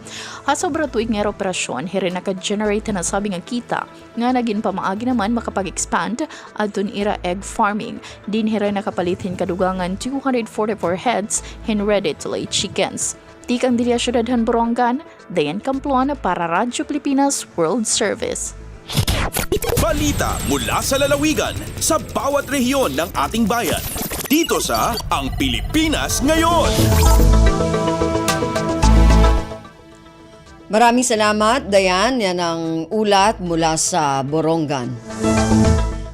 Hasobra tuig nga operasyon, hirin naka-generate na sabi nga kita nga naging pamaagi naman makapag-expand at dun ira egg farming. Din hirin nakapalitin kadugangan 244 heads hin ready-to-lay chickens. Tikang Dilia Syudadhan Borongan, Dayan Camplon para Radyo Pilipinas World Service. Balita mula sa lalawigan sa bawat rehiyon ng ating bayan. Dito sa Ang Pilipinas Ngayon. Maraming salamat, Dayan. Yan ang ulat mula sa Borongan.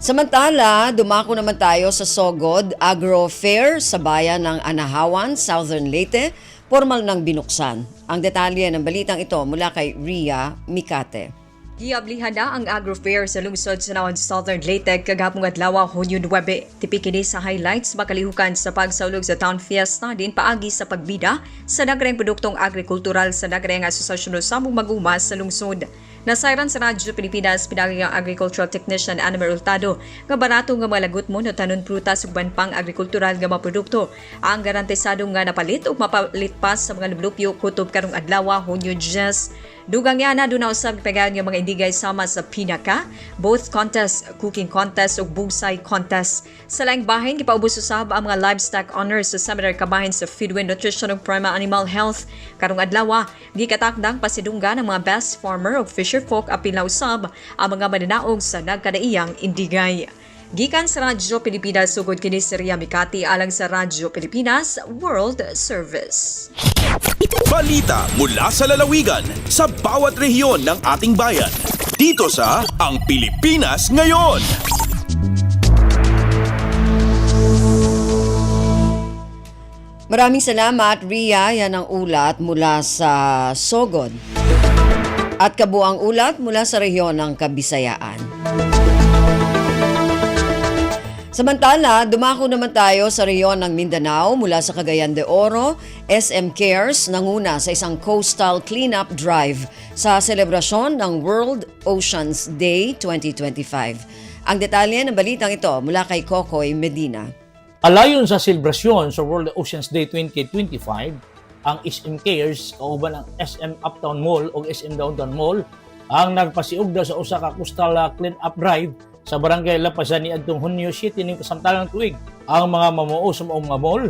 Samantala, dumako naman tayo sa Sogod Agro Fair sa bayan ng Anahawan, Southern Leyte. Formal nang binuksan. Ang detalye ng balitang ito mula kay Ria Mikate. Giablihan na ang Agro Fair sa lungsod sa Nawan Southern Leyte kagapong adlaw Hunyo 9. Tipikini sa highlights makalihukan sa pagsaulog sa Town Fiesta din paagi sa pagbida sa dagreng produktong agrikultural sa dagreng asosasyon sa maguma sa lungsod. Nasairan sa Radyo Pilipinas pinagi ang agricultural technician Anna Hurtado nga barato nga malagot mo no tanon prutas ug banpang agrikultural nga mga produkto. Ang garantisado nga napalit ug mapalit pa sa mga lublupyo kutob karong adlaw Hunyo 10. Dugang yana doon na usab pegayon nga mga indigay sama sa pinaka, both contest, cooking contest ug bugsay contest. Sa laing bahin, gipaubos usab ang mga livestock honors sa Seminary Kabahin sa Feedway Nutrition ug Prima Animal Health. Karong adlaw, gikatakdang pasidunggan ng mga best farmer ug fisher folk apil na usab ang mga mananaog sa nagkadaiyang indigay. Gikan sa Radyo Pilipinas, sugod kini si Ria Mikati alang sa Radyo Pilipinas World Service. Balita mula sa lalawigan sa bawat rehiyon ng ating bayan. Dito sa Ang Pilipinas Ngayon. Maraming salamat, Ria. Yan ang ulat mula sa Sogod. At kabuang ulat mula sa rehiyon ng Kabisayaan. Samantala, dumako naman tayo sa rehiyon ng Mindanao mula sa Cagayan de Oro. SM Cares nanguna sa isang coastal cleanup drive sa selebrasyon ng World Oceans Day 2025. Ang detalye ng balitang ito mula kay Kokoy Medina. Alayon sa selebrasyon sa World Oceans Day 2025, ang SM Cares kauban ang SM Uptown Mall o SM Downtown Mall ang nagpasiugda sa usa ka coastal cleanup drive sa barangay Lapasan ni adtong Hunyo 7 ning kasamtangang tuig. Ang mga mamuo sa mga mall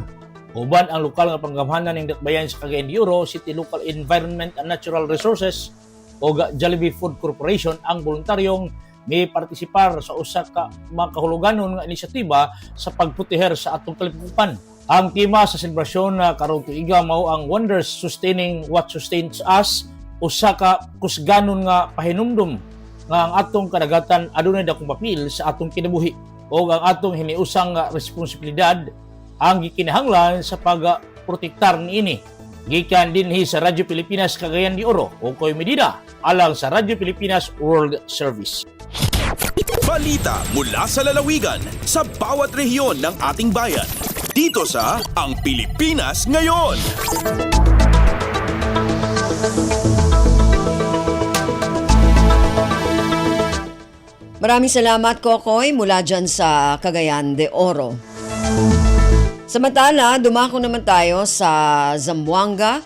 uban ang lokal nga panggamhanan ning dakbayan sa Cagayan de Oro City Local Environment and Natural Resources o Jollibee Food Corporation ang voluntaryong may partisipar sa usa ka makahuluganon nga inisyatiba sa pagputiher sa atong kalipukan. Ang tema sa selebrasyon na karong tuiga mao ang Wonders Sustaining What Sustains Us, usa ka kusganon nga pahinumdum nga ang atong kadagatan adunay dakong papel sa atong kinabuhi o ang atong hiniusang responsibilidad ang gikinahanglan sa pagprotektar niini. Gikan dinhi sa Radyo Pilipinas Cagayan de Oro, Kokoy Medina, alang sa Radyo Pilipinas World Service. Balita mula sa lalawigan sa bawat rehiyon ng ating bayan. Dito sa Ang Pilipinas Ngayon. Maraming salamat, Kokoy, mula dyan sa Cagayan de Oro. Samantala, dumako naman tayo sa Zamboanga,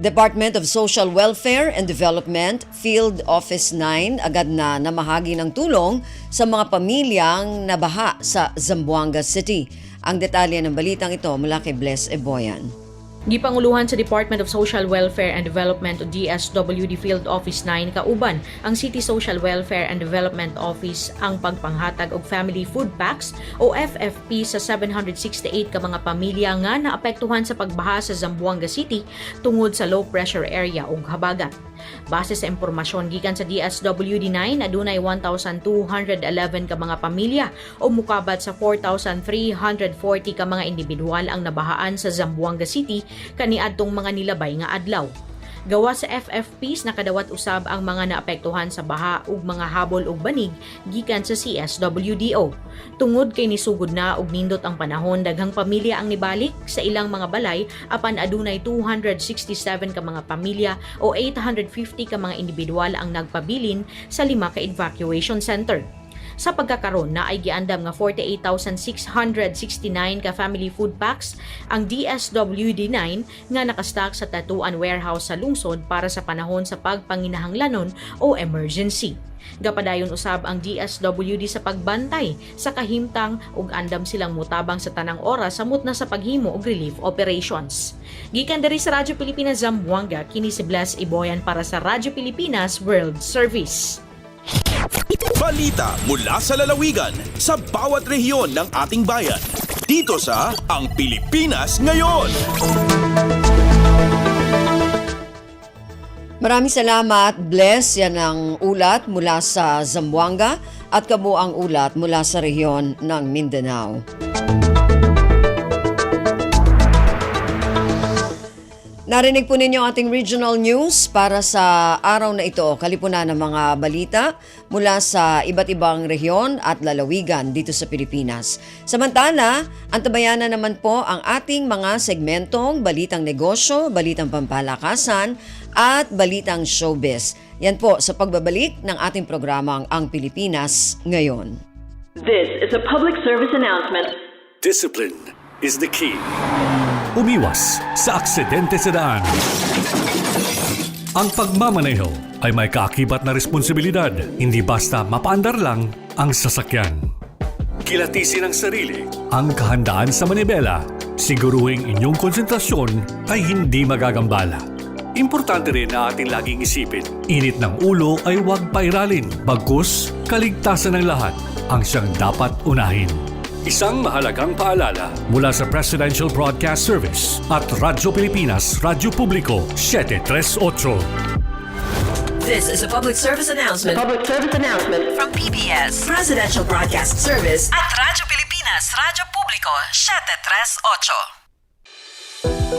Department of Social Welfare and Development, Field Office 9, agad na namahagi ng tulong sa mga pamilyang nabaha sa Zamboanga City. Ang detalye ng balitang ito mula kay Bless Eboyan. Gipanguluhan sa Department of Social Welfare and Development o DSWD Field Office 9 kauban ang City Social Welfare and Development Office ang pagpanghatag og family food packs o FFP sa 768 ka mga pamilya nga naapektuhan sa pagbaha sa Zamboanga City tungod sa low pressure area ug habagat. Base sa impormasyon gikan sa DSWD9, adunay 1,211 ka mga pamilya o mukabat sa 4,340 ka mga individual ang nabahaan sa Zamboanga City kaniadtong mga nilabay nga adlaw. Gawa sa FFPs nakadawat usab ang mga naapektuhan sa baha ug mga habol ug banig gikan sa CSWDO. Tungod kay nisugod na og nindot ang panahon, daghang pamilya ang nibalik sa ilang mga balay apan adunay 267 ka mga pamilya o 850 ka mga individual ang nagpabilin sa 5 ka evacuation center. Sa pagkakaroon na ay giandam nga 48,669 ka family food packs ang DSWD9 nga nakastock sa Tatuan Warehouse sa lungsod para sa panahon sa pagpanginahanglanon o emergency. Gapadayon usab ang DSWD sa pagbantay sa kahimtang ug andam silang mutabang sa tanang oras samot na sa paghimo og relief operations. Gikan diri sa Radyo Pilipinas Zamboanga, kini si Bless Iboyan para sa Radyo Pilipinas World Service. Balita mula sa lalawigan sa bawat rehiyon ng ating bayan. Dito sa Ang Pilipinas Ngayon. Maraming salamat, Bless. Yan ang ulat mula sa Zamboanga at kabuang ulat mula sa rehiyon ng Mindanao. Narinig po ninyo ang ating regional news para sa araw na ito. Kalipunan ng mga balita mula sa iba't ibang rehiyon at lalawigan dito sa Pilipinas. Samantala, antabayanan naman po ang ating mga segmentong Balitang Negosyo, Balitang Pampalakasan at Balitang Showbiz. Yan po sa pagbabalik ng ating programang Ang Pilipinas Ngayon. This is a public service announcement. Discipline is the key. Umiwas sa aksidente sa daan. Ang pagmamaneho ay may kaakibat na responsibilidad, hindi basta mapaandar lang ang sasakyan. Kilatisin ang sarili, ang kahandaan sa manibela, siguruhing inyong konsentrasyon ay hindi magagambala. Importante rin na ating laging isipin, init ng ulo ay huwag pairalin, bagkus kaligtasan ng lahat ang siyang dapat unahin. Isang mahalagang paalala mula sa Presidential Broadcast Service at Radyo Pilipinas, Radyo Publiko, 738. This is a public service announcement. From PBS, Presidential Broadcast Service at Radyo Pilipinas, Radyo Publiko, 738.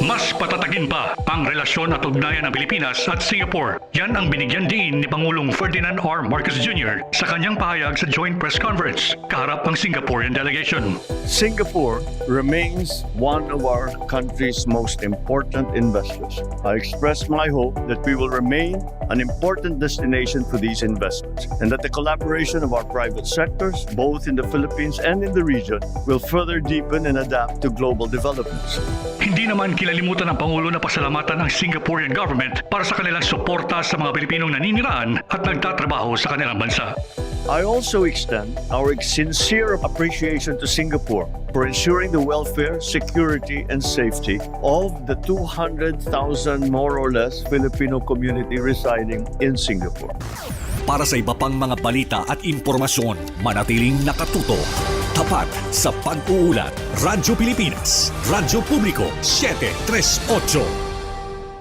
Mas patatagin pa ang relasyon at ugnayan ng Pilipinas at Singapore. Yan ang binigyan din ni Pangulong Ferdinand R. Marcos Jr. sa kanyang pahayag sa Joint Press Conference kaharap ang Singaporean delegation. Singapore remains one of our country's most important investors. I express my hope that we will remain an important destination for these investments and that the collaboration of our private sectors, both in the Philippines and in the region, will further deepen and adapt to global developments. Hindi naman kilalimutan ng Pangulo na pasalamatan ang Singaporean government para sa kanilang suporta sa mga Pilipinong naniniraan at nagtatrabaho sa kanilang bansa. I also extend our sincere appreciation to Singapore for ensuring the welfare, security, and safety of the 200,000 more or less Filipino community residing in Singapore. Para sa iba pang mga balita at impormasyon, manatiling nakatuto. Tapat sa pag-uulat, Radyo Pilipinas, Radyo Publiko, 738.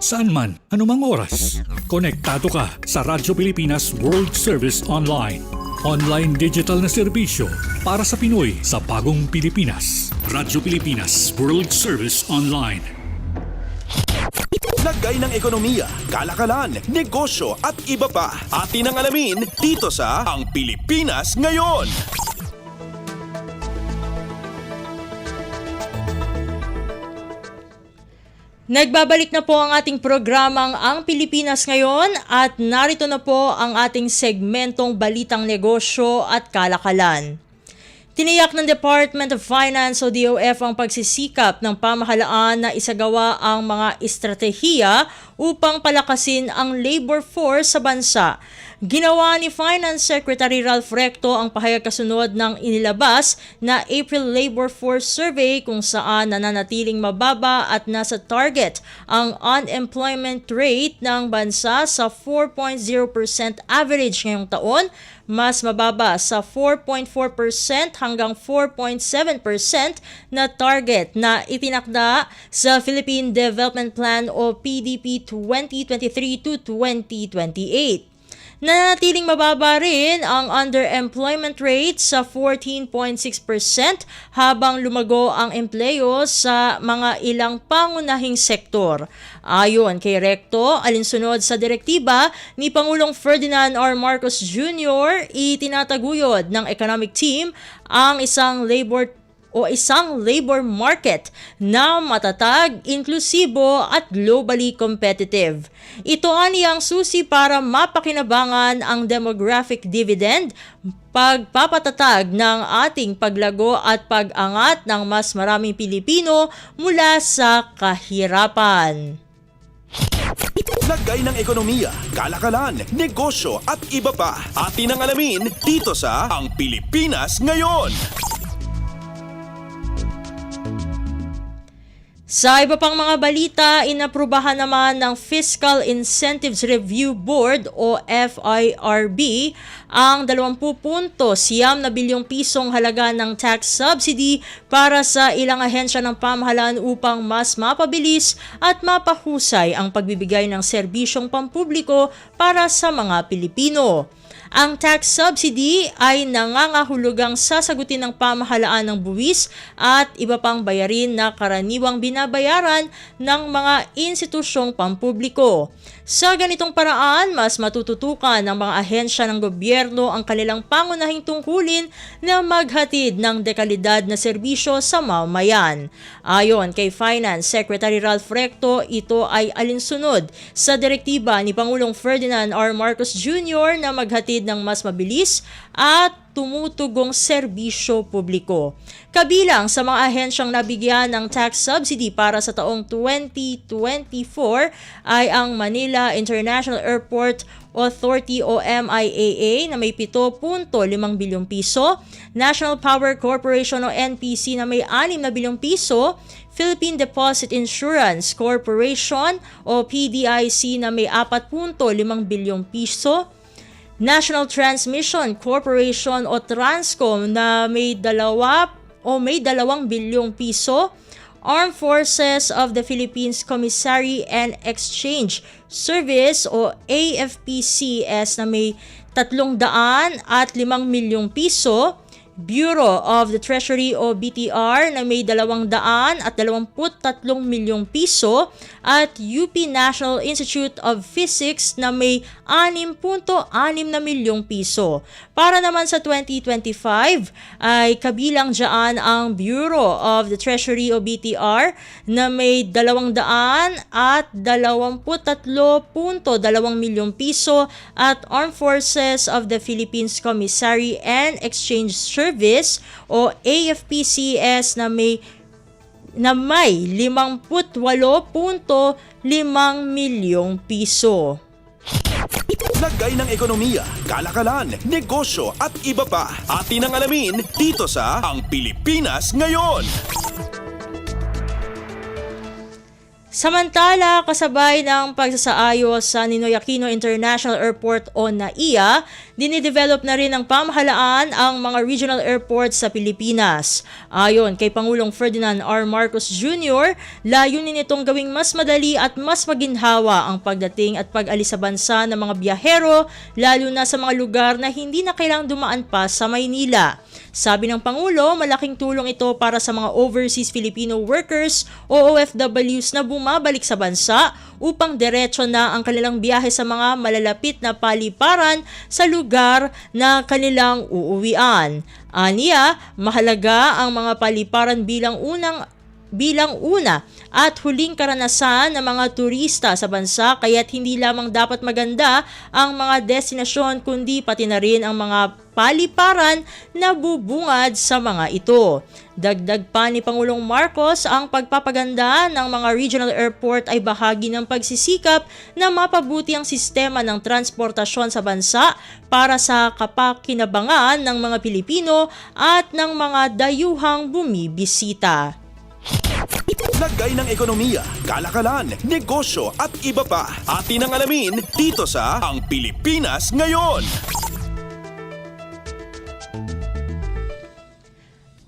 Saan man, anumang oras, konektado ka sa Radyo Pilipinas World Service Online. Online digital na serbisyo para sa Pinoy sa bagong Pilipinas. Radyo Pilipinas World Service Online. Lagay ng ekonomiya, kalakalan, negosyo at iba pa. Atin ang alamin dito sa Ang Pilipinas Ngayon. Nagbabalik na po ang ating programang Ang Pilipinas Ngayon at narito na po ang ating segmentong Balitang Negosyo at Kalakalan. Tiniyak ng Department of Finance o DOF ang pagsisikap ng pamahalaan na isagawa ang mga estratehiya upang palakasin ang labor force sa bansa. Ginawa ni Finance Secretary Ralph Recto ang pahayag kasunod ng inilabas na April Labor Force Survey kung saan nananatiling mababa at nasa target ang unemployment rate ng bansa sa 4.0% average ngayong taon, mas mababa sa 4.4% hanggang 4.7% na target na itinakda sa Philippine Development Plan o PDP 2023 to 2028. Nanatiling mababa rin ang underemployment rate sa 14.6% habang lumago ang empleyo sa mga ilang pangunahing sektor. Ayon kay Recto, alinsunod sa direktiba ni Pangulong Ferdinand R. Marcos Jr., itinataguyod ng economic team ang isang labor market na matatag, inklusibo at globally competitive. Ito aniyang susi para mapakinabangan ang demographic dividend, pagpapatatag ng ating paglago at pag-angat ng mas maraming Pilipino mula sa kahirapan. Lagay ng ekonomiya, kalakalan, negosyo at iba pa. Atin ang alamin dito sa Ang Pilipinas Ngayon. Sa iba pang mga balita, inaprubahan naman ng Fiscal Incentives Review Board o FIRB ang 20.9 bilyong pisong halaga ng tax subsidy para sa ilang ahensya ng pamahalaan upang mas mapabilis at mapahusay ang pagbibigay ng serbisyong pampubliko para sa mga Pilipino. Ang tax subsidy ay nangangahulugang sasagutin ng pamahalaan ng buwis at iba pang bayarin na karaniwang binabayaran ng mga institusyong pampubliko. Sa ganitong paraan, mas matututukan ng mga ahensya ng gobyerno ang kanilang pangunahing tungkulin na maghatid ng dekalidad na serbisyo sa mamamayan. Ayon kay Finance Secretary Ralph Recto, ito ay alinsunod sa direktiba ni Pangulong Ferdinand R. Marcos Jr. na maghatid ng mas mabilis at tumutugong serbisyo publiko. Kabilang sa mga ahensyang nabigyan ng tax subsidy para sa taong 2024 ay ang Manila International Airport Authority o MIAA na may 7.5 bilyong piso, National Power Corporation o NPC na may 6 na bilyong piso, Philippine Deposit Insurance Corporation o PDIC na may 4.5 bilyong piso, National Transmission Corporation o Transcom na may 2 bilyong piso, Armed Forces of the Philippines Commissary and Exchange Service o AFPCS na may 305 milyong piso, Bureau of the Treasury o BTR na may 223 milyong piso at UP National Institute of Physics na may 6.6 na milyong piso. Para naman sa 2025 ay kabilang dyan ang Bureau of the Treasury o BTR na may 223.2 milyong piso at Armed Forces of the Philippines Commissary and Exchange Service o AFPCS na may 58.5 milyong piso. Lagay ng ekonomiya, kalakalan, negosyo at iba pa. Atin ang alamin dito sa Ang Pilipinas Ngayon. Samantala, kasabay ng pagsasaayos sa Ninoy Aquino International Airport o NAIA, dinidevelop na rin ng pamahalaan ang mga regional airports sa Pilipinas. Ayon kay Pangulong Ferdinand R. Marcos Jr., layunin itong gawing mas madali at mas maginhawa ang pagdating at pag-alis sa bansa ng mga biyahero, lalo na sa mga lugar na hindi na kailangang dumaan pa sa Maynila. Sabi ng Pangulo, malaking tulong ito para sa mga overseas Filipino workers o OFWs na bumabalik sa bansa upang diretso na ang kanilang biyahe sa mga malalapit na paliparan sa lugar na kanilang uuwian. Aniya, mahalaga ang mga paliparan bilang unang bilang una at huling karanasan ng mga turista sa bansa, kaya't hindi lamang dapat maganda ang mga destinasyon kundi pati na rin ang mga paliparan na bubungad sa mga ito. Dagdag pa ni Pangulong Marcos, ang pagpapaganda ng mga regional airport ay bahagi ng pagsisikap na mapabuti ang sistema ng transportasyon sa bansa para sa kapakinabangan ng mga Pilipino at ng mga dayuhang bumibisita. Lagay ng ekonomiya, kalakalan, negosyo at iba pa. Atin ang alamin dito sa Ang Pilipinas Ngayon.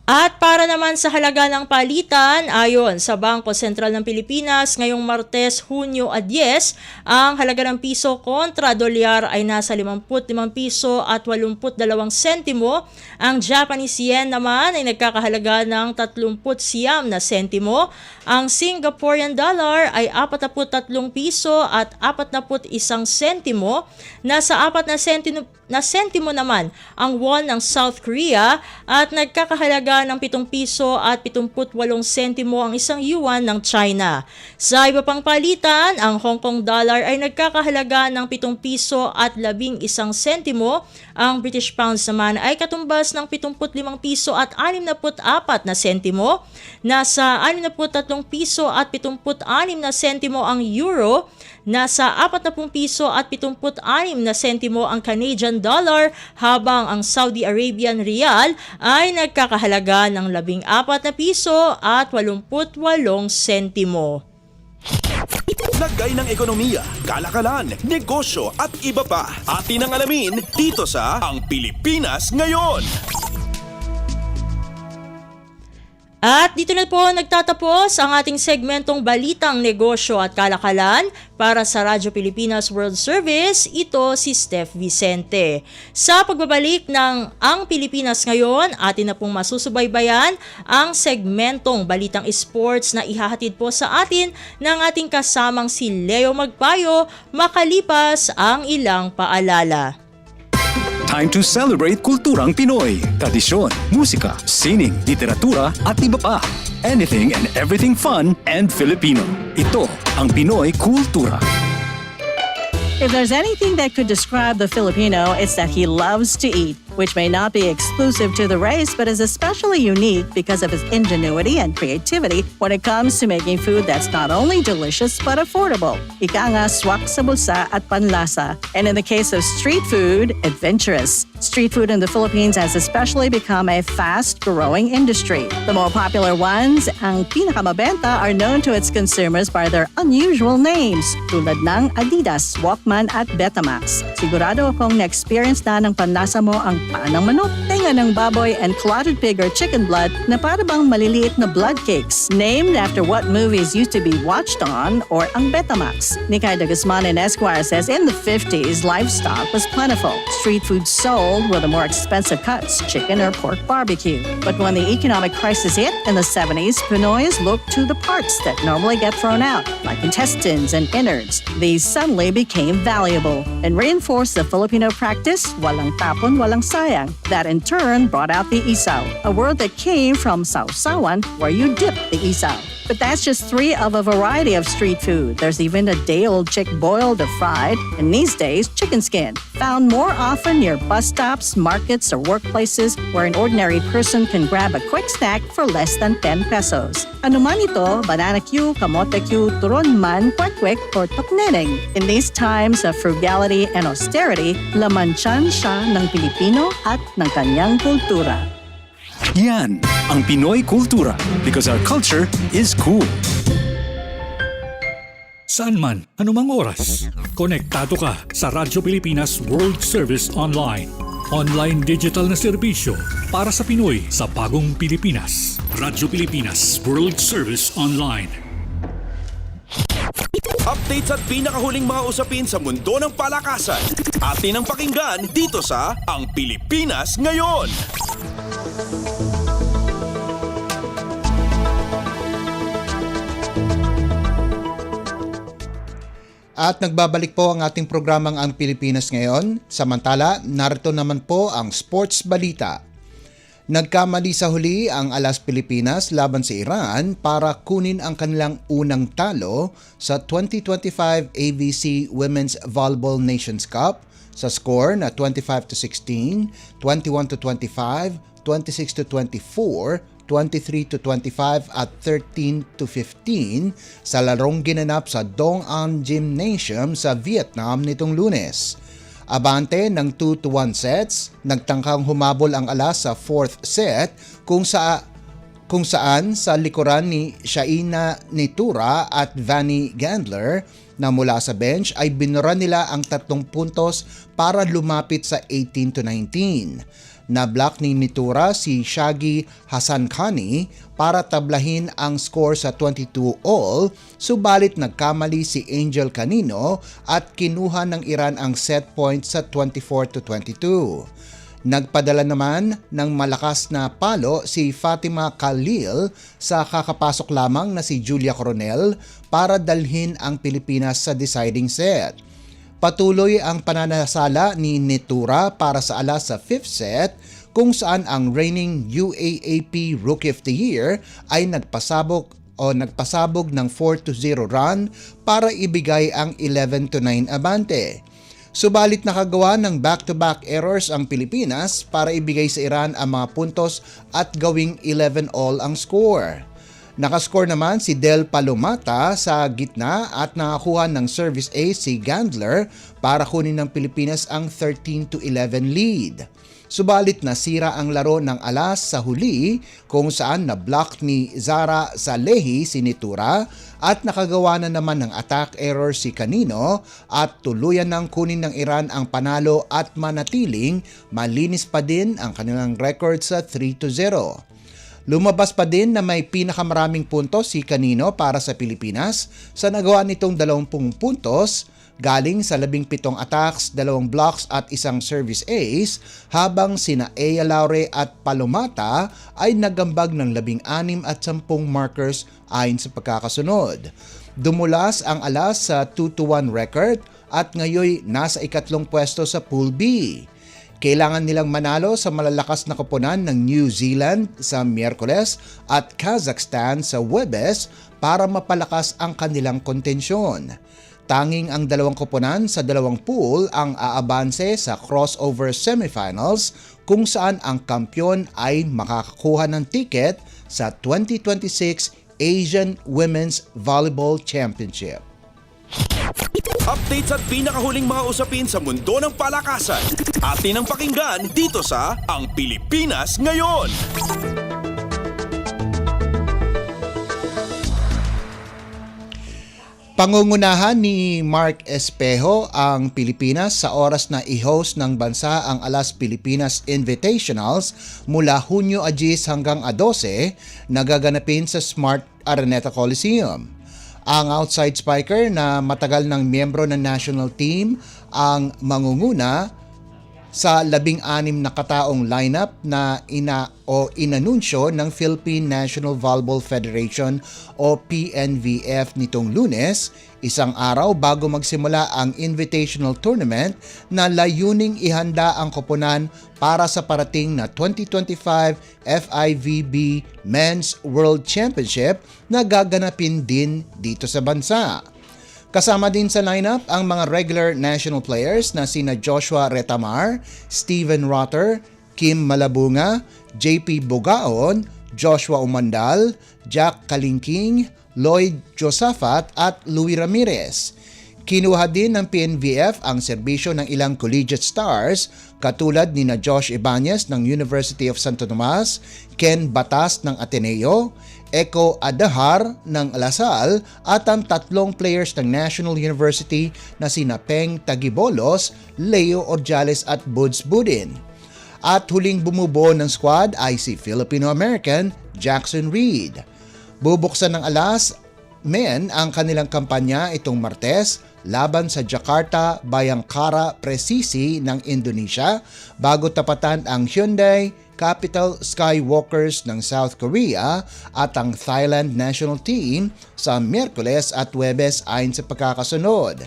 At para naman sa halaga ng palitan, ayon sa Bangko Sentral ng Pilipinas, ngayong Martes, Hunyo 10, ang halaga ng piso kontra dolyar ay nasa 55 piso at 82 sentimo. Ang Japanese yen naman ay nagkakahalaga ng 39 na sentimo. Ang Singaporean dollar ay 43 piso at 41 sentimo. Nasa 4 na sentimo naman ang won ng South Korea at nagkakahalaga ng 7 piso at 78 sentimo ang isang yuan ng China. Sa iba pang palitan, ang Hong Kong dollar ay nagkakahalaga ng 7 piso at 11 sentimo. Ang British pounds naman ay katumbas ng 75 piso at 64 na sentimo. Nasa 63 piso at 76 na sentimo ang euro. Nasa 40 piso at 76 na sentimo ang Canadian dollar, habang ang Saudi Arabian rial ay nagkakahalaga ng 14 na piso at 88 sentimo. Lagay ng ekonomiya, kalakalan, negosyo at iba pa. Atin ang alamin dito sa Ang Pilipinas Ngayon. At dito na po nagtatapos ang ating segmentong Balitang Negosyo at Kalakalan. Para sa Radyo Pilipinas World Service, ito si Steph Vicente. Sa pagbabalik ng Ang Pilipinas Ngayon, atin na pong masusubaybayan ang segmentong Balitang Sports na ihahatid po sa atin ng ating kasamang si Leo Magpayo makalipas ang ilang paalala. Time to celebrate kulturang Pinoy. Tradisyon, musika, sining, literatura at iba pa. Anything and everything fun and Filipino. Ito ang Pinoy Kultura. If there's anything that could describe the Filipino, it's that he loves to eat, which may not be exclusive to the race, but is especially unique because of his ingenuity and creativity when it comes to making food that's not only delicious but affordable. Ika nga, swak sa bulsa at panlasa. And in the case of street food, adventurous. Street food in the Philippines has especially become a fast-growing industry. The more popular ones, ang pinakamabenta, are known to its consumers by their unusual names, tulad ng Adidas, Walkman at Betamax. Sigurado akong na-experience na ng panlasa mo ang paa ng manok, tenga ng baboy, and clotted pig or chicken blood na para bang maliliit na blood cakes, named after what movies used to be watched on, or ang Betamax. Nikay de Guzman in Esquire says in the 50s, livestock was plentiful. Street food sold were the more expensive cuts, chicken or pork barbecue. But when the economic crisis hit in the 70s, Pinoys looked to the parts that normally get thrown out, like intestines and innards. These suddenly became valuable and reinforced the Filipino practice, walang tapon, walang sayang. That in turn brought out the isaw, a word that came from sausawan, where you dip the isaw. But that's just 3 of a variety of street food. There's even a day-old chick boiled or fried, and these days, chicken skin, found more often near bus stops, markets, or workplaces where an ordinary person can grab a quick snack for less than 10 pesos. Ano man ito, banana Q, kamote Q, turon man, kwek-kwek, or tokneneng. In these times of frugality and austerity, laman tiyan siya ng Pilipino at ng kanyang kultura. Yan ang Pinoy Kultura, because our culture is cool. Saan man, anumang oras, konektado ka sa Radyo Pilipinas World Service Online. Online digital na serbisyo para sa Pinoy sa bagong Pilipinas. Radyo Pilipinas World Service Online. Updates at pinakahuling mga usapin sa mundo ng palakasan. Atin ang pakinggan dito sa Ang Pilipinas Ngayon. At nagbabalik po ang ating programang Ang Pilipinas Ngayon. Samantala, narito naman po ang sports balita. Nagkamali sa huli ang Alas Pilipinas laban sa Iran para kunin ang kanilang unang talo sa 2025 ABC Women's Volleyball Nations Cup sa score na 25-16, 21-25, 26-24, 23-25 at 13-15 sa larong ginanap sa Dong An Gymnasium sa Vietnam nitong Lunes. Abante ng 2-1 sets, nagtangkang humabol ang Alas sa 4th set kung saan sa likuran ni Shaina Nitura at Vanny Gandler na mula sa bench ay binura nila ang 3 puntos para lumapit sa 18-19. Na-block ni Nitura si Shaggy Hassankani para tablahin ang score sa 22-all, subalit nagkamali si Angel Canino at kinuha ng Iran ang set point sa 24-22. Nagpadala naman ng malakas na palo si Fatima Khalil sa kakapasok lamang na si Julia Coronel para dalhin ang Pilipinas sa deciding set. Patuloy ang pananasala ni Nitura para sa Alas sa 5th set kung saan ang reigning UAAP Rookie of the Year ay nagpasabog ng 4-0 run para ibigay ang 11-9 abante. Subalit nakagawa ng back-to-back errors ang Pilipinas para ibigay sa Iran ang mga puntos at gawing 11-all ang score. Nakascore naman si Del Palomata sa gitna at nakakuha ng service ace si Gandler para kunin ng Pilipinas ang 13-11 lead. Subalit nasira ang laro ng Alas sa huli kung saan na-block ni Zara Salehi si Nitura at nakagawa na naman ng attack error si Canino at tuluyan ng kunin ng Iran ang panalo at manatiling malinis pa din ang kanilang record sa 3-0. Lumabas pa din na may pinakamaraming puntos si Canino para sa Pilipinas sa nagawa nitong 20 puntos galing sa 17 attacks, 2 blocks at 1 service ace, habang sina Ea Laure at Palomata ay nagambag ng 16 at 10 markers ayon sa pagkakasunod. Dumulas ang Alas sa 2-1 record at ngayon nasa ikatlong pwesto sa Pool B. Kailangan nilang manalo sa malalakas na koponan ng New Zealand sa Miyerkules at Kazakhstan sa Huwebes para mapalakas ang kanilang kontensyon. Tanging ang 2 koponan sa 2 pool ang aabanse sa crossover semifinals kung saan ang kampyon ay makakakuha ng ticket sa 2026 Asian Women's Volleyball Championship. Updates at pinakahuling mga usapin sa mundo ng palakasan. Atin ang pakinggan dito sa Ang Pilipinas Ngayon. Pangungunahan ni Mark Espejo ang Pilipinas sa oras na i-host ng bansa ang Alas Pilipinas Invitationals mula Hunyo 10 hanggang 12 na gaganapin sa Smart Araneta Coliseum. Ang outside spiker na matagal ng miyembro ng national team ang mangunguna sa 16 na kataong lineup na inanunsyo ng Philippine National Volleyball Federation o PNVF nitong Lunes, isang araw bago magsimula ang invitational tournament na layuning ihanda ang koponan para sa parating na 2025 FIVB Men's World Championship na gaganapin din dito sa bansa. Kasama din sa lineup ang mga regular national players na sina Joshua Retamar, Steven Rotter, Kim Malabunga, JP Bogaon, Joshua Umandal, Jack Kalingking, Lloyd Josafat at Louie Ramirez. Kinuha din ng PNVF ang serbisyo ng ilang collegiate stars katulad ni na Josh Ibanez ng University of Santo Tomas, Ken Batas ng Ateneo, Eko Adahar ng Lasal at ang 3 players ng National University na sina Peng Tagibolos, Leo Orjales at Buds Budin. At huling bumubuo ng squad ay si Filipino-American Jackson Reed. Bubuksan ng Alas men ang kanilang kampanya itong Martes laban sa Jakarta Bayangkara Presisi ng Indonesia bago tapatan ang Hyundai Capital Skywalkers ng South Korea at ang Thailand national team sa Miyerkules at Huwebes ayon sa pagkakasunod.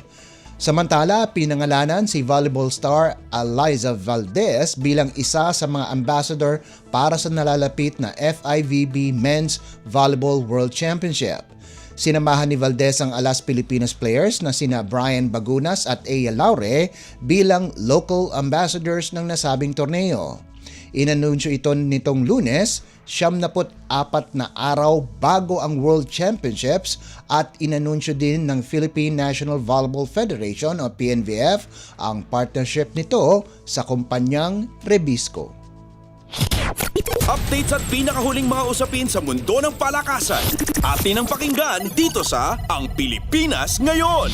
Samantala, pinangalanan si volleyball star Eliza Valdez bilang isa sa mga ambassador para sa nalalapit na FIVB Men's Volleyball World Championship. Sinamahan ni Valdez ang Alas Pilipinas players na sina Brian Bagunas at Aya Laure bilang local ambassadors ng nasabing torneo. Inanunsyo ito nitong Lunes, 74 na araw bago ang World Championships at inanunsyo din ng Philippine National Volleyball Federation o PNVF ang partnership nito sa kumpanyang Rebisco. Updates at pinakahuling mga usapin sa mundo ng palakasan. Atin ang pakinggan dito sa Ang Pilipinas Ngayon.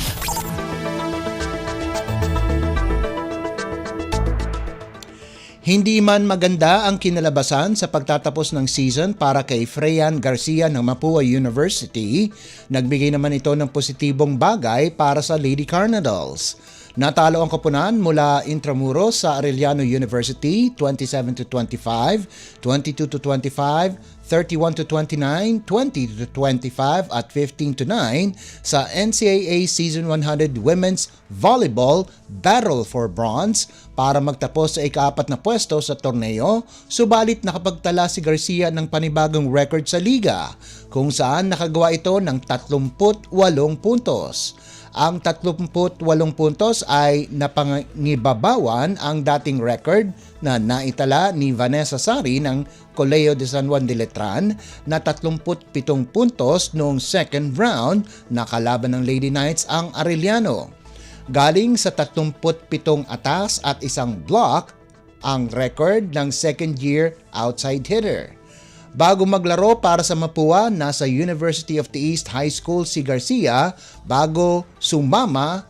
Hindi man maganda ang kinalabasan sa pagtatapos ng season para kay Freyan Garcia ng Mapua University, nagbigay naman ito ng positibong bagay para sa Lady Cardinals. Natalo ang koponan mula Intramuros sa Arellano University 27-25, 22-25, 31-29, 20-25 at 15-9 sa NCAA Season 100 Women's Volleyball Battle for Bronze para magtapos sa ika-4 na pwesto sa torneo, subalit nakapagtala si Garcia ng panibagong record sa liga kung saan nakagawa ito ng 38 puntos. Ang 38 puntos ay napangibabawan ang dating record na naitala ni Vanessa Sari ng Colegio de San Juan de Letran na 37 puntos noong second round na kalaban ng Lady Knights ang Arellano. Galing sa 37 atas at isang block ang record ng second-year outside hitter. Bago maglaro para sa Mapua, nasa University of the East High School si Garcia bago tumama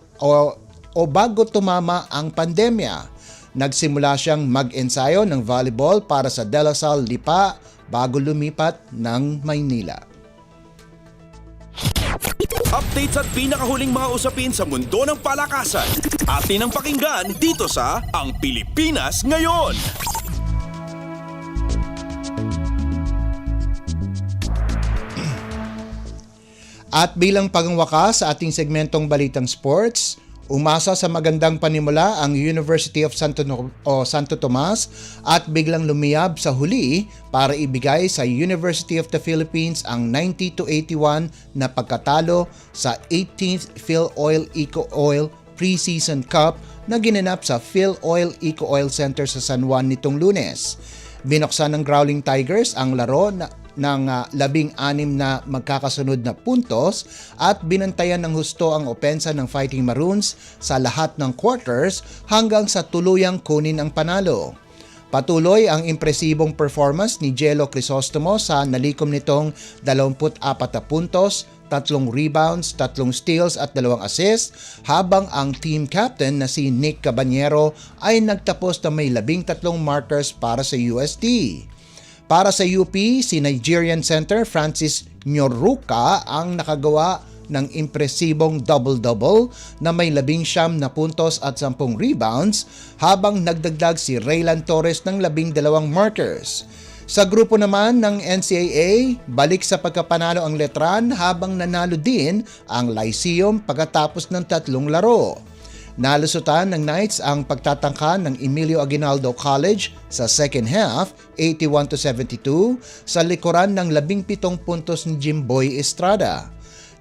ang pandemya. Nagsimula siyang mag-ensayo ng volleyball para sa De La Salle Lipa bago lumipat ng Maynila. Updates at pinakahuling mga usapin sa mundo ng palakasan. Atin ang pakinggan dito sa Ang Pilipinas Ngayon. At bilang pangwakas sa ating segmentong Balitang Sports, umasa sa magandang panimula ang University of Santo Tomas at biglang lumiyab sa huli para ibigay sa University of the Philippines ang 90-81 na pagkatalo sa 18th PhilOil Eco Oil Preseason Cup na ginanap sa PhilOil Eco Oil Center sa San Juan nitong Lunes. Binuksan ng Growling Tigers ang laro ng 16 na magkakasunod na puntos at binantayan ng husto ang opensa ng Fighting Maroons sa lahat ng quarters hanggang sa tuluyang kunin ang panalo. Patuloy ang impresibong performance ni Jello Crisostomo sa nalikom nitong 24 na puntos, 3 rebounds, 3 steals at 2 assists, habang ang team captain na si Nick Cabanyero ay nagtapos na may 13 markers para sa UST. Para sa UP, si Nigerian center Francis Nyoruka ang nakagawa ng impresibong double-double na may 19 na puntos at 10 rebounds, habang nagdagdag si Raylan Torres ng 12 markers. Sa grupo naman ng NCAA, balik sa pagkapanalo ang Letran habang nanalo din ang Lyceum pagkatapos ng 3 laro. Nalusutan ng Knights ang pagtatangka ng Emilio Aguinaldo College sa second half, 81-72, sa likuran ng 17 puntos ni Jimboy Estrada.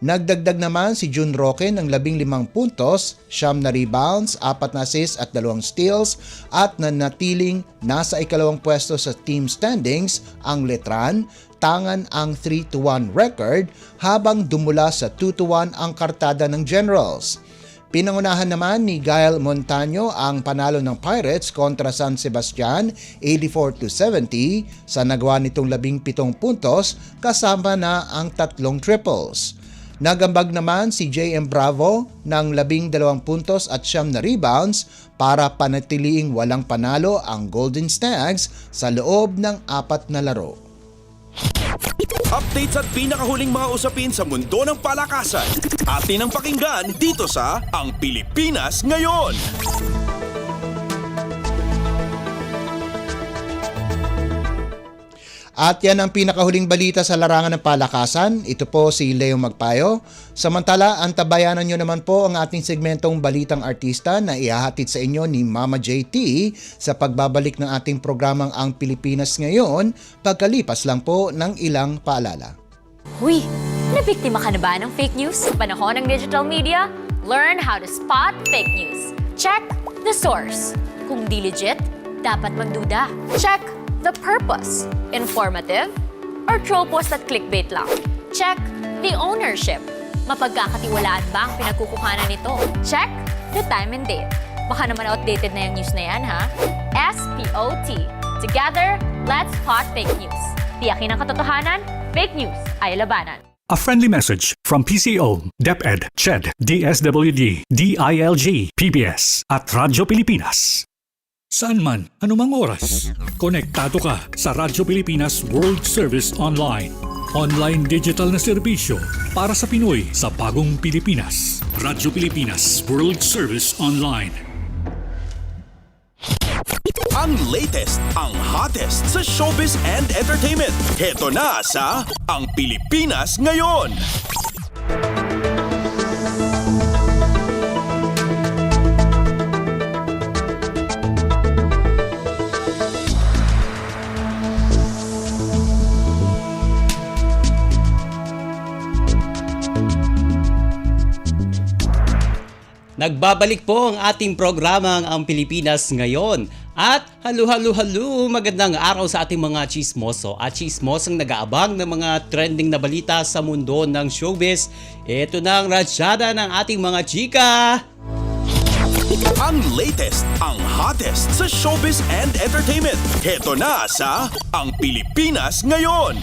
Nagdagdag naman si June Roque ng 15 puntos, 9 na rebounds, 4 na assists at 2 steals at nanatiling nasa ikalawang pwesto sa team standings ang Letran, tangan ang 3-1 record habang dumula sa 2-1 ang kartada ng Generals. Pinangunahan naman ni Gael Montaño ang panalo ng Pirates kontra San Sebastian 84-70 sa nagawa nitong 17 puntos kasama na ang 3 triples. Nagambag naman si J.M. Bravo ng 12 puntos at 9 na rebounds para panatiliing walang panalo ang Golden Stags sa loob ng 4 na laro. Updates at pinakahuling mga usapin sa mundo ng palakasan. Atin ang pakinggan dito sa Ang Pilipinas Ngayon. At yan ang pinakahuling balita sa larangan ng palakasan. Ito po si Leo Magpayo. Samantala, antabayanan nyo naman po ang ating segmentong Balitang Artista na ihahatid sa inyo ni Mama JT sa pagbabalik ng ating programang Ang Pilipinas Ngayon pagkalipas lang po ng ilang paalala. Huy, nabiktima ka na ba ng fake news sa panahon ng digital media? Learn how to spot fake news. Check the source. Kung di legit, dapat magduda. Check the purpose. Informative or troll post at clickbait lang. Check the ownership. Mapagkakatiwalaan ba ang pinagkukuhanan nito? Check the time and date. Baka naman outdated na yung news na yan, ha? SPOT. Together, let's spot fake news. Tiyakin ang katotohanan, fake news ay labanan. A friendly message from PCO, DepEd, CHED, DSWD, DILG, PBS at Radyo Pilipinas. Saan man, anumang oras, konektado ka sa Radyo Pilipinas World Service Online. Online digital na serbisyo para sa Pinoy sa bagong Pilipinas. Radyo Pilipinas World Service Online. Ang latest, ang hottest sa showbiz and entertainment. Heto na sa Ang Pilipinas Ngayon. Nagbabalik po ang ating programang Ang Pilipinas Ngayon. At halu, magandang araw sa ating mga chismoso at chismosong nag-aabang ng mga trending na balita sa mundo ng showbiz. Ito na ang rasyada ng ating mga chika. Ang latest, ang hottest sa showbiz and entertainment. Heto na sa Ang Pilipinas Ngayon.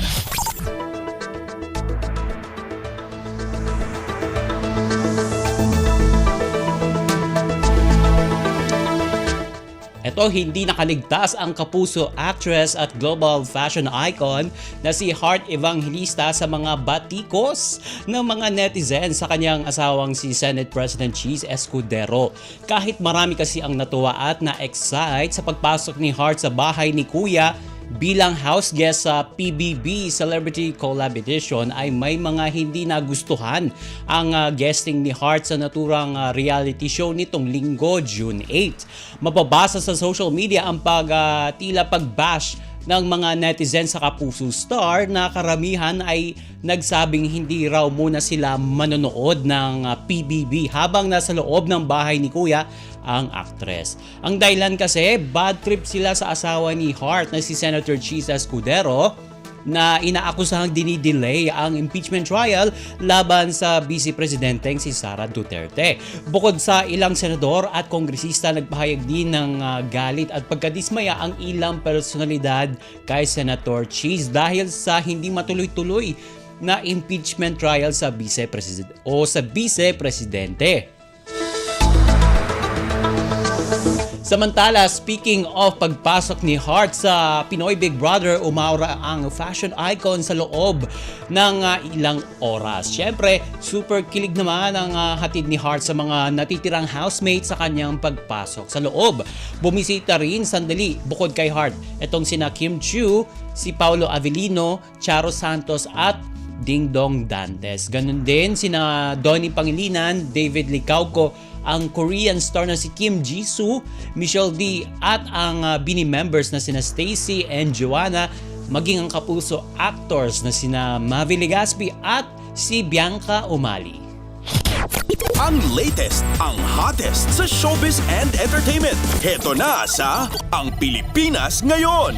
Ito, hindi nakaligtas ang kapuso actress at global fashion icon na si Heart Evangelista sa mga batikos ng mga netizens sa kanyang asawang si Senate President Cheese Escudero. Kahit marami kasi ang natuwa at na-excite sa pagpasok ni Heart sa bahay ni Kuya bilang house guest sa PBB Celebrity Collab Edition, ay may mga hindi nagustuhan ang guesting ni Heart sa naturang reality show nitong linggo, June 8. Mababasa sa social media ang tila pag-bash ng mga netizens sa kapuso star na karamihan ay nagsabing hindi raw muna sila manonood ng PBB habang nasa loob ng bahay ni Kuya ang actress. Ang dahilan kasi, bad trip sila sa asawa ni Heart na si Senator Cheese Escudero na inaakusahang dinidelay ang impeachment trial laban sa Vice Presidenteng si Sara Duterte. Bukod sa ilang senador at kongresista, nagpahayag din ng galit at pagkadismaya ang ilang personalidad kay Senator Cheese dahil sa hindi matuloy-tuloy na impeachment trial sa Vice Presidente. Samantala, speaking of pagpasok ni Heart sa Pinoy Big Brother, umaura ang fashion icon sa loob ng ilang oras. Siyempre, super kilig naman ang hatid ni Heart sa mga natitirang housemates sa kanyang pagpasok sa loob. Bumisita rin sandali bukod kay Heart itong sina Kim Chiu, si Paolo Avellino, Charo Santos at Ding Dong Dantes. Ganun din sina Donnie Pangilinan, David Licauco, ang Korean star na si Kim Jisoo, Michelle D at ang Bini members na sina Stacy and Joanna, maging ang kapuso actors na sina Mavi Legaspi at si Bianca Umali. Ang latest, ang hottest sa showbiz and entertainment. Heto na sa Ang Pilipinas Ngayon.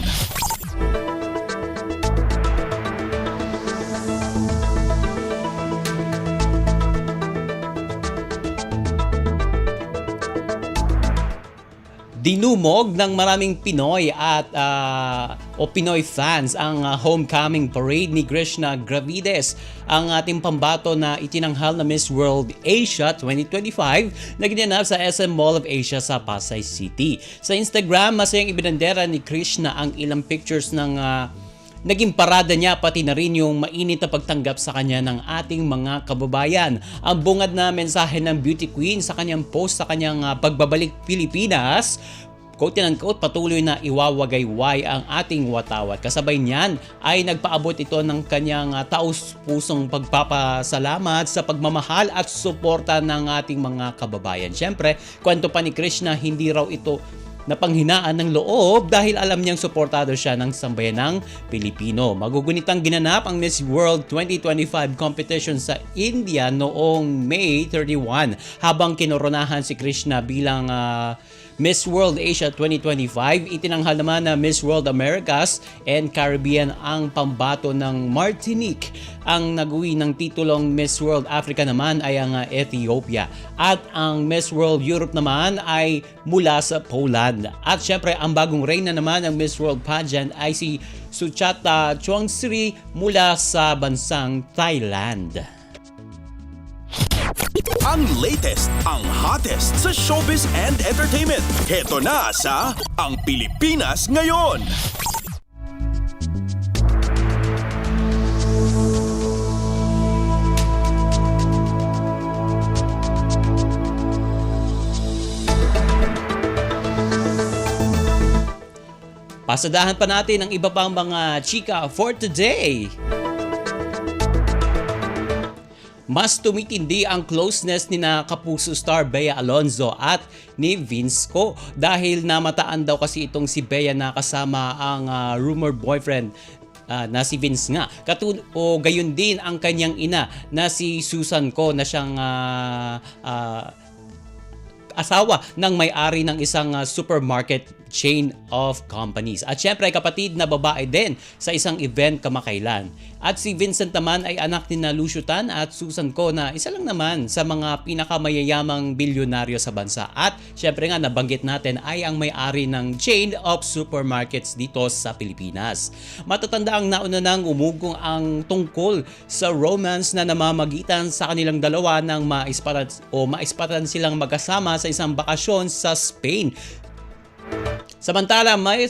Dinumog ng maraming Pinoy at Pinoy fans ang homecoming parade ni Krishna Gravides, ang ating pambato na itinanghal na Miss World Asia 2025 na ginanap sa SM Mall of Asia sa Pasay City. Sa Instagram, masayang ibinandera ni Krishna ang ilang pictures ng naging parada niya, pati na rin yung mainit na pagtanggap sa kanya ng ating mga kababayan. Ang bungad na mensahe ng beauty queen sa kanyang post sa kanyang pagbabalik Pilipinas, quote-unquote, patuloy na iwawagayway ang ating watawat. Kasabay niyan ay nagpaabot ito ng kanyang taus-pusong pagpapasalamat sa pagmamahal at suporta ng ating mga kababayan. Siyempre, kwento pa ni Krishna, hindi raw ito na panghinaan ng loob dahil alam niyang suportado siya ng sambayanang Pilipino. Magugunitang ginanap ang Miss World 2025 competition sa India noong May 31 habang kinoronahan si Krishna bilang Miss World Asia 2025. Itinanghal naman na Miss World Americas and Caribbean ang pambato ng Martinique. Ang nag-uwi ng titulong Miss World Africa naman ay ang Ethiopia. At ang Miss World Europe naman ay mula sa Poland. At syempre, ang bagong reyna naman ng Miss World pageant ay si Suchata Chowdhury mula sa bansang Thailand. Ang latest, ang hottest sa showbiz and entertainment. Heto na sa Ang Pilipinas Ngayon. Pasadahan pa natin ang iba pang mga chika for today. Mas tumitindi ang closeness ni na Kapuso star Bea Alonzo at ni Vince Co dahil namataan daw kasi itong si Bea na kasama ang rumored boyfriend na si Vince nga. Gayon din ang kanyang ina na si Susan Co na siyang asawa ng may-ari ng isang supermarket chain of companies. At syempre kapatid na babae din sa isang event kamakailan. At si Vincent naman ay anak ni na Lucio Tan at Susan Co na isa lang naman sa mga pinakamayayamang bilyonaryo sa bansa. At syempre nga nabanggit natin ay ang may-ari ng chain of supermarkets dito sa Pilipinas. Matatanda ang nauna nang umugong ang tungkol sa romance na namamagitan sa kanilang dalawa nang maispatan silang magkasama sa isang bakasyon sa Spain. Samantala, may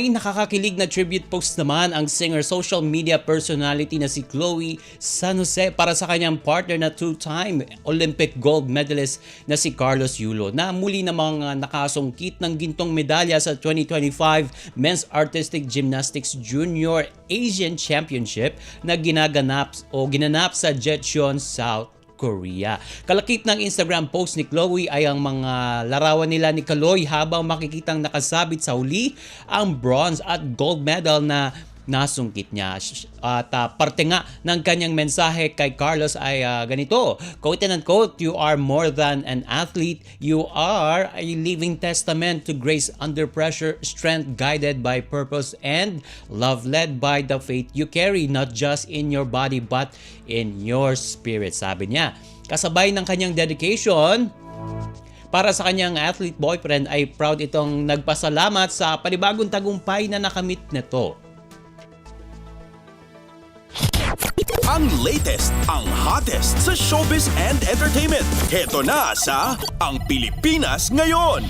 nakakakilig na tribute post naman ang singer social media personality na si Chloe San Jose para sa kanyang partner na two-time Olympic gold medalist na si Carlos Yulo na muli namang nakasungkit ng gintong medalya sa 2025 Men's Artistic Gymnastics Junior Asian Championship na ginanap sa Jecheon, South Korea. Kalakip ng Instagram post ni Chloe ay ang mga larawan nila ni Kaloy habang makikitang nakasabit sa huli ang bronze at gold medal na nasungkit niya. At parte nga ng kanyang mensahe kay Carlos ay ganito, quote and unquote, "You are more than an athlete. You are a living testament to grace under pressure, strength guided by purpose, and love led by the faith you carry, not just in your body but in your spirit." Sabi niya. Kasabay ng kanyang dedication para sa kanyang athlete boyfriend ay proud itong nagpasalamat sa panibagong tagumpay na nakamit nito. Ang latest, ang hottest sa showbiz and entertainment. Heto na sa Ang Pilipinas Ngayon.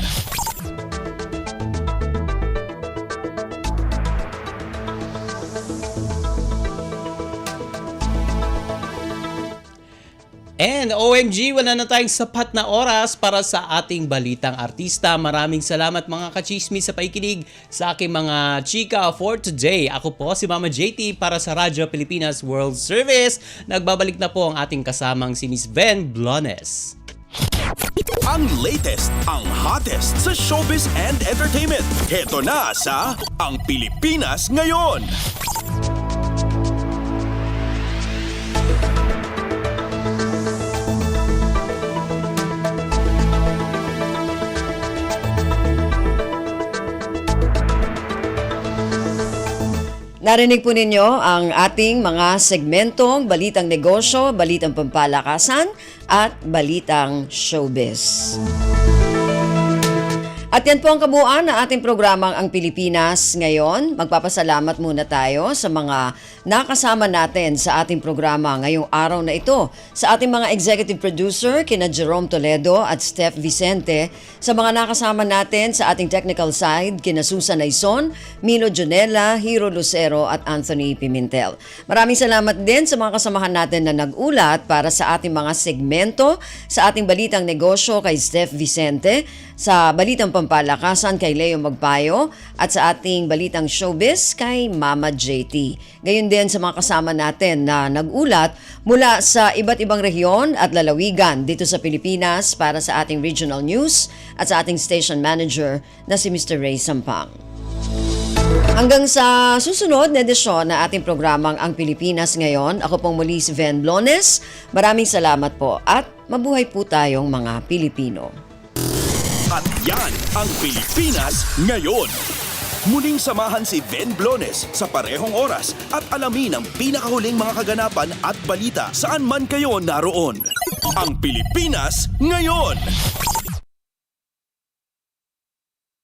And OMG, wala na tayong sapat na oras para sa ating balitang artista. Maraming salamat mga kachismis sa paikinig sa aking mga chika for today. Ako po si Mama JT para sa Radyo Pilipinas World Service. Nagbabalik na po ang ating kasamang si Miss Ven Blones. Ang latest, ang hottest sa showbiz and entertainment. Heto na sa Ang Pilipinas Ngayon. Narinig po ninyo ang ating mga segmentong Balitang Negosyo, Balitang Pampalakasan at Balitang Showbiz. At yan po ang kabuuan ng ating programang Ang Pilipinas Ngayon. Magpapasalamat muna tayo sa mga nakasama natin sa ating programa ngayong araw na ito. Sa ating mga executive producer, kina Jerome Toledo at Steph Vicente. Sa mga nakasama natin sa ating technical side, kina Susan Aizon, Milo Jonella, Hiro Lucero at Anthony Pimentel. Maraming salamat din sa mga kasamahan natin na nag-ulat para sa ating mga segmento, sa ating Balitang Negosyo kay Steph Vicente, Sa Balitang Pampalakasan kay Leo Magpayo at sa ating Balitang Showbiz kay Mama JT. Gayon din sa mga kasama natin na nag-ulat mula sa iba't ibang rehiyon at lalawigan dito sa Pilipinas para sa ating regional news at sa ating station manager na si Mr. Ray Sampang. Hanggang sa susunod na edisyon na ating programang Ang Pilipinas Ngayon, ako pong muli si Ven Blones. Maraming salamat po at mabuhay po tayong mga Pilipino. At yan ang Pilipinas Ngayon. Muling samahan si Ven Blones sa parehong oras at alamin ang pinakahuling mga kaganapan at balita saan man kayo naroon. Ang Pilipinas Ngayon.